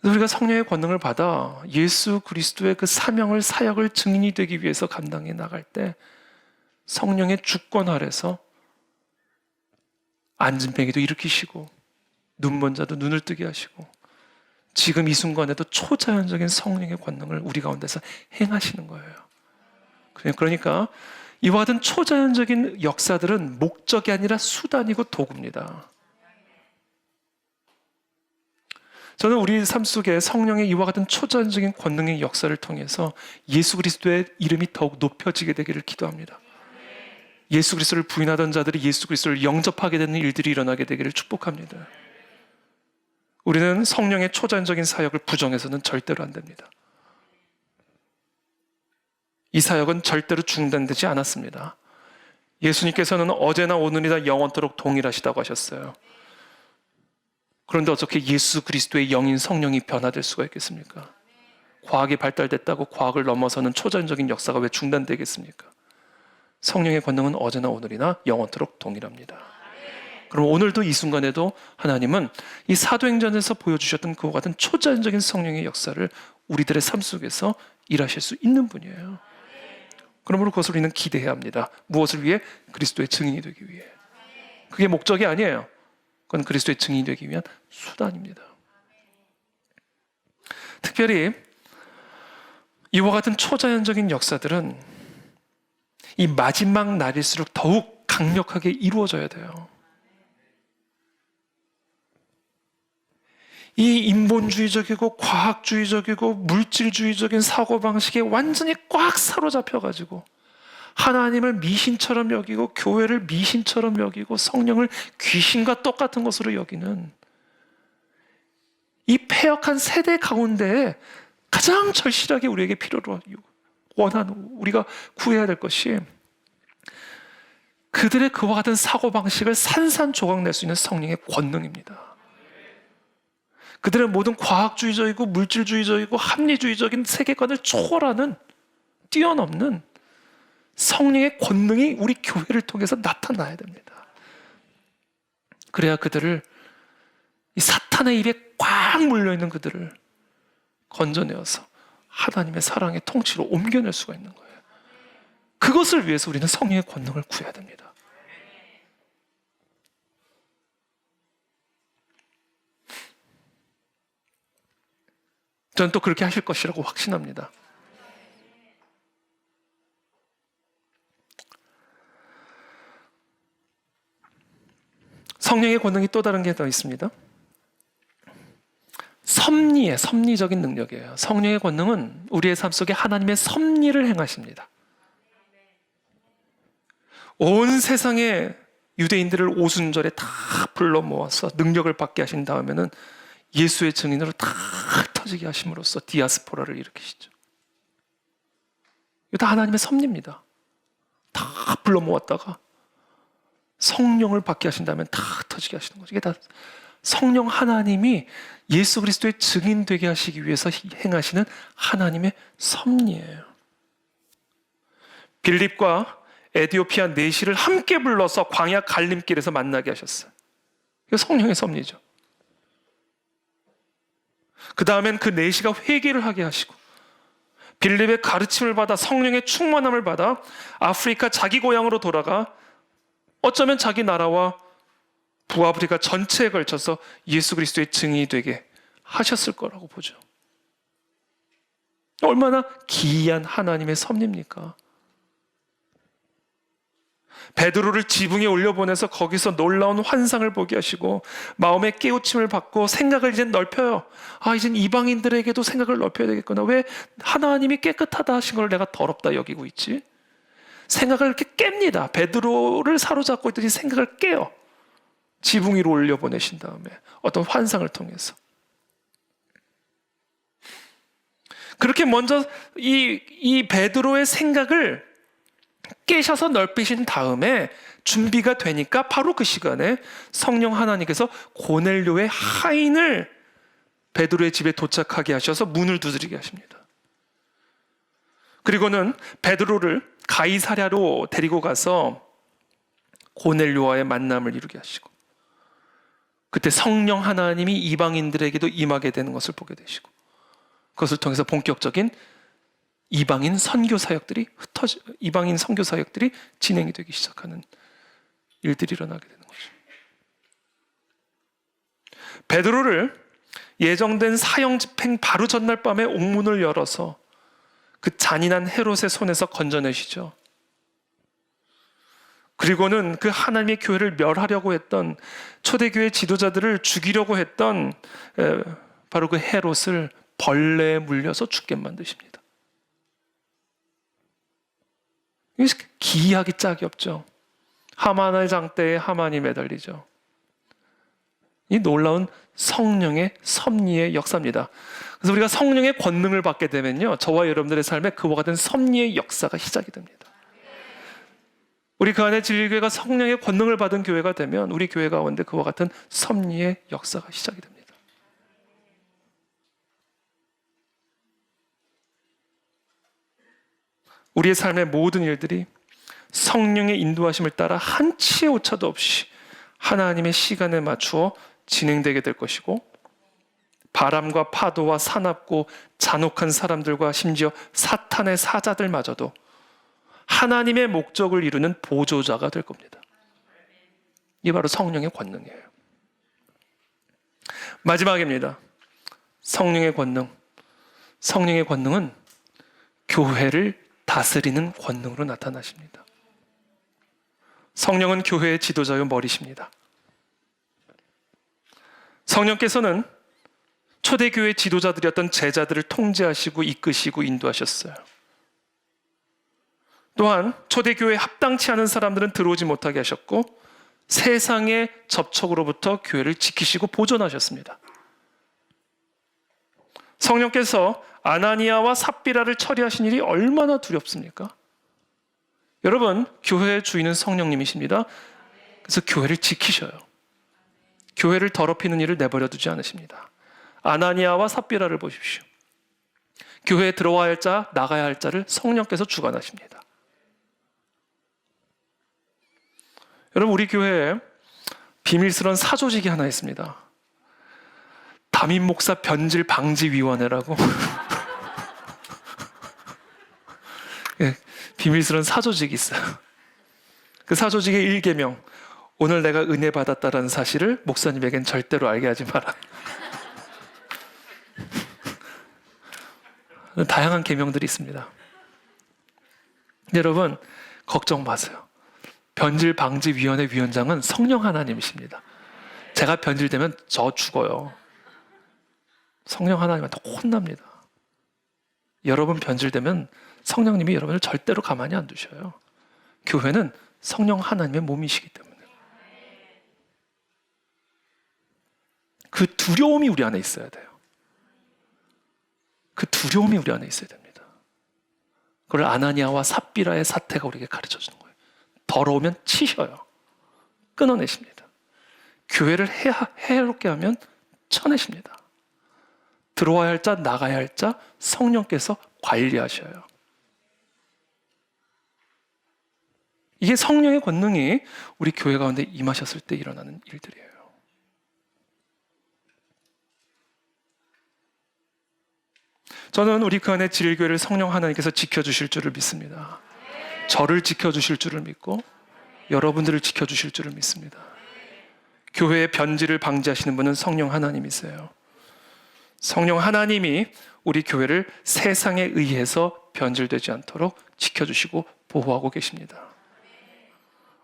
우리가 성령의 권능을 받아 예수 그리스도의 그 사명을, 사역을 증인이 되기 위해서 감당해 나갈 때 성령의 주권 아래서 안진뱅이도 일으키시고 눈먼 자도 눈을 뜨게 하시고, 지금 이 순간에도 초자연적인 성령의 권능을 우리 가운데서 행하시는 거예요. 그러니까 이와 같은 초자연적인 역사들은 목적이 아니라 수단이고 도구입니다. 저는 우리 삶 속에 성령의 이와 같은 초자연적인 권능의 역사를 통해서 예수 그리스도의 이름이 더욱 높여지게 되기를 기도합니다. 예수 그리스도를 부인하던 자들이 예수 그리스도를 영접하게 되는 일들이 일어나게 되기를 축복합니다. 우리는 성령의 초자연적인 사역을 부정해서는 절대로 안 됩니다. 이 사역은 절대로 중단되지 않았습니다. 예수님께서는 어제나 오늘이나 영원토록 동일하시다고 하셨어요. 그런데 어떻게 예수 그리스도의 영인 성령이 변화될 수가 있겠습니까? 과학이 발달됐다고 과학을 넘어서는 초자연적인 역사가 왜 중단되겠습니까? 성령의 권능은 어제나 오늘이나 영원토록 동일합니다. 그럼 오늘도 이 순간에도 하나님은 이 사도행전에서 보여주셨던 그와 같은 초자연적인 성령의 역사를 우리들의 삶 속에서 일하실 수 있는 분이에요. 그러므로 그것을 우리는 기대해야 합니다. 무엇을 위해? 그리스도의 증인이 되기 위해. 그게 목적이 아니에요. 그건 그리스도의 증인이 되기 위한 수단입니다. 특별히 이와 같은 초자연적인 역사들은 이 마지막 날일수록 더욱 강력하게 이루어져야 돼요. 이 인본주의적이고 과학주의적이고 물질주의적인 사고방식에 완전히 꽉 사로잡혀가지고 하나님을 미신처럼 여기고 교회를 미신처럼 여기고 성령을 귀신과 똑같은 것으로 여기는 이 패역한 세대 가운데 가장 절실하게 우리에게 필요로 원하는, 우리가 구해야 될 것이 그들의 그와 같은 사고방식을 산산조각 낼 수 있는 성령의 권능입니다. 그들은 모든 과학주의적이고 물질주의적이고 합리주의적인 세계관을 초월하는, 뛰어넘는 성령의 권능이 우리 교회를 통해서 나타나야 됩니다. 그래야 그들을, 이 사탄의 입에 꽉 물려있는 그들을 건져내어서 하나님의 사랑의 통치로 옮겨낼 수가 있는 거예요. 그것을 위해서 우리는 성령의 권능을 구해야 됩니다. 저는 또 그렇게 하실 것이라고 확신합니다. 성령의 권능이 또 다른 게 더 있습니다. 섭리적인 능력이에요. 성령의 권능은 우리의 삶 속에 하나님의 섭리를 행하십니다. 온 세상의 유대인들을 오순절에 다 불러 모아서 능력을 받게 하신 다음에는 예수의 증인으로 다 흩어지게 하심으로써 디아스포라를 일으키시죠. 이거 다 하나님의 섭리입니다. 다 불러 모았다가 성령을 받게 하신 다음에 다 흩어지게 하시는 거죠. 이게 다 성령 하나님이 예수 그리스도의 증인 되게 하시기 위해서 행하시는 하나님의 섭리예요. 빌립과 에디오피아 내시를 함께 불러서 광야 갈림길에서 만나게 하셨어요. 이거 성령의 섭리죠. 그 다음엔 그 내시가 회개를 하게 하시고 빌립의 가르침을 받아 성령의 충만함을 받아 아프리카 자기 고향으로 돌아가 어쩌면 자기 나라와 북아프리카 전체에 걸쳐서 예수 그리스도의 증인이 되게 하셨을 거라고 보죠. 얼마나 기이한 하나님의 섭리입니까? 베드로를 지붕에 올려보내서 거기서 놀라운 환상을 보게 하시고 마음의 깨우침을 받고 생각을 이제 넓혀요. 이젠 이방인들에게도 생각을 넓혀야 되겠구나. 왜 하나님이 깨끗하다 하신 걸 내가 더럽다 여기고 있지? 생각을 이렇게 깹니다. 베드로를 사로잡고 있더니 생각을 깨요. 지붕 위로 올려보내신 다음에 어떤 환상을 통해서. 그렇게 먼저 이 베드로의 생각을 깨셔서 넓히신 다음에 준비가 되니까 바로 그 시간에 성령 하나님께서 고넬료의 하인을 베드로의 집에 도착하게 하셔서 문을 두드리게 하십니다. 그리고는 베드로를 가이사랴로 데리고 가서 고넬료와의 만남을 이루게 하시고 그때 성령 하나님이 이방인들에게도 임하게 되는 것을 보게 되시고 그것을 통해서 본격적인 이방인 선교 사역들이 진행이 되기 시작하는 일들이 일어나게 되는 거죠. 베드로를 예정된 사형 집행 바로 전날 밤에 옥문을 열어서 그 잔인한 헤롯의 손에서 건져내시죠. 그리고는 그 하나님의 교회를 멸하려고 했던 초대교회 지도자들을 죽이려고 했던 바로 그 헤롯을 벌레에 물려서 죽게 만드십니다. 기이하기 짝이 없죠. 하만의 장대에 하만이 매달리죠. 이 놀라운 성령의 섭리의 역사입니다. 그래서 우리가 성령의 권능을 받게 되면요, 저와 여러분들의 삶에 그와 같은 섭리의 역사가 시작이 됩니다. 우리 그 안에 진리교회가 성령의 권능을 받은 교회가 되면 우리 교회 가운데 그와 같은 섭리의 역사가 시작이 됩니다. 우리의 삶의 모든 일들이 성령의 인도하심을 따라 한치의 오차도 없이 하나님의 시간에 맞추어 진행되게 될 것이고 바람과 파도와 사납고 잔혹한 사람들과 심지어 사탄의 사자들마저도 하나님의 목적을 이루는 보조자가 될 겁니다. 이게 바로 성령의 권능이에요. 마지막입니다. 성령의 권능. 성령의 권능은 교회를 다스리는 권능으로 나타나십니다. 성령은 교회의 지도자요 머리십니다. 성령께서는 초대교회 지도자들이었던 제자들을 통제하시고 이끄시고 인도하셨어요. 또한 초대교회에 합당치 않은 사람들은 들어오지 못하게 하셨고 세상의 접촉으로부터 교회를 지키시고 보존하셨습니다. 성령께서 아나니아와 삽비라를 처리하신 일이 얼마나 두렵습니까? 여러분, 교회의 주인은 성령님이십니다. 그래서 교회를 지키셔요. 교회를 더럽히는 일을 내버려 두지 않으십니다. 아나니아와 삽비라를 보십시오. 교회에 들어와야 할 자, 나가야 할 자를 성령께서 주관하십니다. 여러분, 우리 교회에 비밀스러운 사조직이 하나 있습니다. 담임 목사 변질 방지 위원회라고. 예, 비밀스러운 사조직이 있어요. 그 사조직의 1계명, 오늘 내가 은혜 받았다라는 사실을 목사님에겐 절대로 알게 하지 마라. 다양한 계명들이 있습니다. 여러분, 걱정 마세요. 변질방지위원회 위원장은 성령 하나님이십니다. 제가 변질되면 저 죽어요. 성령 하나님한테 혼납니다. 여러분 변질되면 성령님이 여러분을 절대로 가만히 안 두셔요. 교회는 성령 하나님의 몸이시기 때문에. 그 두려움이 우리 안에 있어야 돼요. 그 두려움이 우리 안에 있어야 됩니다. 그걸 아나니아와 삽비라의 사태가 우리에게 가르쳐주는 거예요. 더러우면 치셔요. 끊어내십니다. 교회를 해롭게 하면 쳐내십니다. 들어와야 할 자, 나가야 할 자 성령께서 관리하셔요. 이게 성령의 권능이 우리 교회 가운데 임하셨을 때 일어나는 일들이에요. 저는 우리 그 안에 진리교회를 성령 하나님께서 지켜주실 줄을 믿습니다. 저를 지켜주실 줄을 믿고 여러분들을 지켜주실 줄을 믿습니다. 교회의 변질을 방지하시는 분은 성령 하나님이세요. 성령 하나님이 우리 교회를 세상에 의해서 변질되지 않도록 지켜주시고 보호하고 계십니다.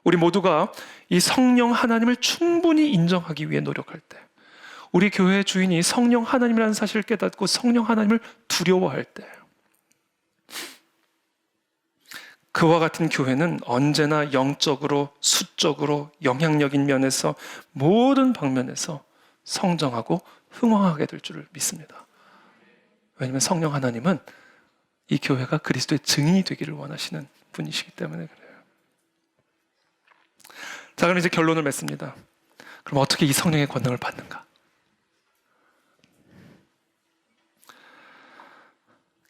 우리 모두가 이 성령 하나님을 충분히 인정하기 위해 노력할 때, 우리 교회의 주인이 성령 하나님이라는 사실을 깨닫고 성령 하나님을 두려워할 때, 그와 같은 교회는 언제나 영적으로, 수적으로, 영향력인 면에서 모든 방면에서 성장하고 흥왕하게 될 줄을 믿습니다. 왜냐하면 성령 하나님은 이 교회가 그리스도의 증인이 되기를 원하시는 분이시기 때문에 그래요. 자, 그럼 이제 결론을 맺습니다. 그럼 어떻게 이 성령의 권능을 받는가?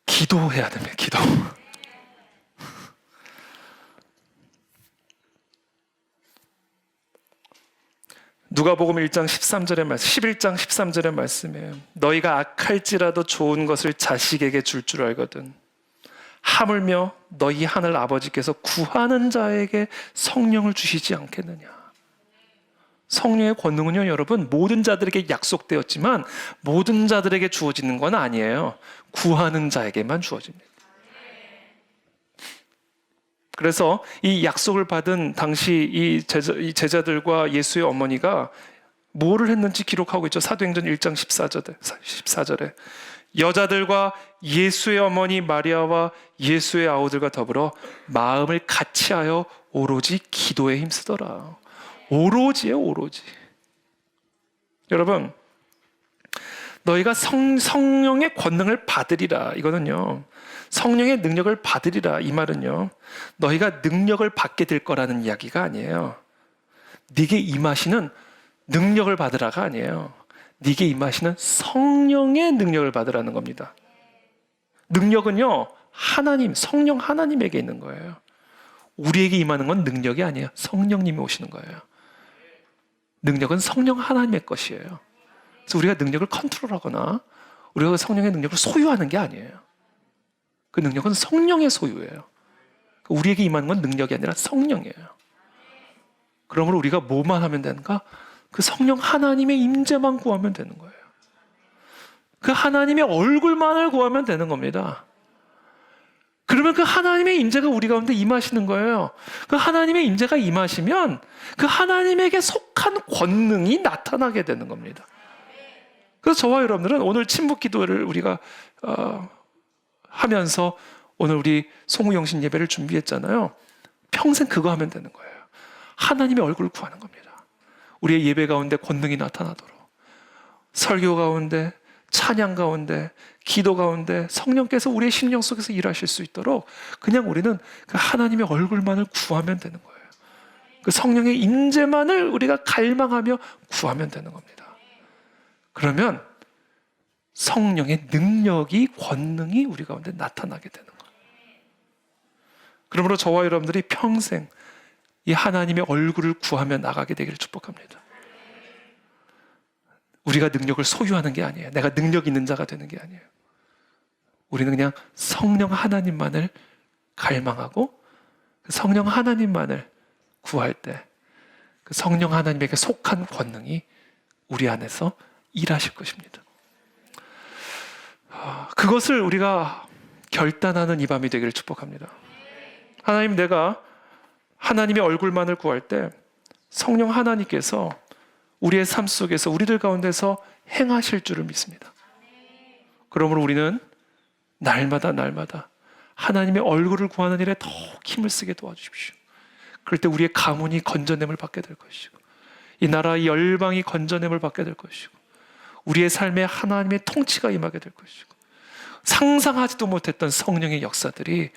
기도해야 됩니다. 기도. 누가복음 1장 13절의 말씀, 11장 13절의 말씀에 너희가 악할지라도 좋은 것을 자식에게 줄 줄 알거든 하물며 너희 하늘 아버지께서 구하는 자에게 성령을 주시지 않겠느냐. 성령의 권능은요, 여러분, 모든 자들에게 약속되었지만 모든 자들에게 주어지는 건 아니에요. 구하는 자에게만 주어집니다. 그래서 이 약속을 받은 당시 이 제자들과 예수의 어머니가 뭐를 했는지 기록하고 있죠. 사도행전 1장 14절에 여자들과 예수의 어머니 마리아와 예수의 아우들과 더불어 마음을 같이하여 오로지 기도에 힘쓰더라. 오로지예요, 오로지. 여러분, 너희가 성령의 권능을 받으리라. 이거는요, 성령의 능력을 받으리라. 이 말은요, 너희가 능력을 받게 될 거라는 이야기가 아니에요. 네게 임하시는 능력을 받으라가 아니에요. 네게 임하시는 성령의 능력을 받으라는 겁니다. 능력은요, 하나님, 성령 하나님에게 있는 거예요. 우리에게 임하는 건 능력이 아니에요. 성령님이 오시는 거예요. 능력은 성령 하나님의 것이에요. 그래서 우리가 능력을 컨트롤하거나 우리가 성령의 능력을 소유하는 게 아니에요. 그 능력은 성령의 소유예요. 우리에게 임하는 건 능력이 아니라 성령이에요. 그러므로 우리가 뭐만 하면 되는가? 그 성령 하나님의 임재만 구하면 되는 거예요. 그 하나님의 얼굴만을 구하면 되는 겁니다. 그러면 그 하나님의 임재가 우리 가운데 임하시는 거예요. 그 하나님의 임재가 임하시면 그 하나님에게 속한 권능이 나타나게 되는 겁니다. 그래서 저와 여러분들은 오늘 침묵 기도를 우리가 하면서 오늘 우리 송우영신 예배를 준비했잖아요. 평생 그거 하면 되는 거예요. 하나님의 얼굴을 구하는 겁니다. 우리의 예배 가운데 권능이 나타나도록, 설교 가운데, 찬양 가운데, 기도 가운데 성령께서 우리의 심령 속에서 일하실 수 있도록 그냥 우리는 그 하나님의 얼굴만을 구하면 되는 거예요. 그 성령의 임재만을 우리가 갈망하며 구하면 되는 겁니다. 그러면 성령의 능력이, 권능이 우리 가운데 나타나게 되는 거예요. 그러므로 저와 여러분들이 평생 이 하나님의 얼굴을 구하며 나가게 되기를 축복합니다. 우리가 능력을 소유하는 게 아니에요. 내가 능력 있는 자가 되는 게 아니에요. 우리는 그냥 성령 하나님만을 갈망하고 그 성령 하나님만을 구할 때 그 성령 하나님에게 속한 권능이 우리 안에서 일하실 것입니다. 그것을 우리가 결단하는 이 밤이 되기를 축복합니다. 하나님, 내가 하나님의 얼굴만을 구할 때 성령 하나님께서 우리의 삶 속에서 우리들 가운데서 행하실 줄을 믿습니다. 그러므로 우리는 날마다 하나님의 얼굴을 구하는 일에 더욱 힘을 쓰게 도와주십시오. 그럴 때 우리의 가문이 건져냄을 받게 될 것이고 이 나라의 열방이 건져냄을 받게 될 것이고 우리의 삶에 하나님의 통치가 임하게 될 것이고 상상하지도 못했던 성령의 역사들이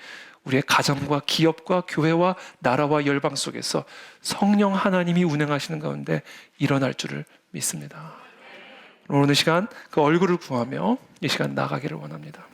우리의 가정과 기업과 교회와 나라와 열방 속에서 성령 하나님이 운행하시는 가운데 일어날 줄을 믿습니다. 오늘 시간 그 얼굴을 구하며 이 시간 나가기를 원합니다.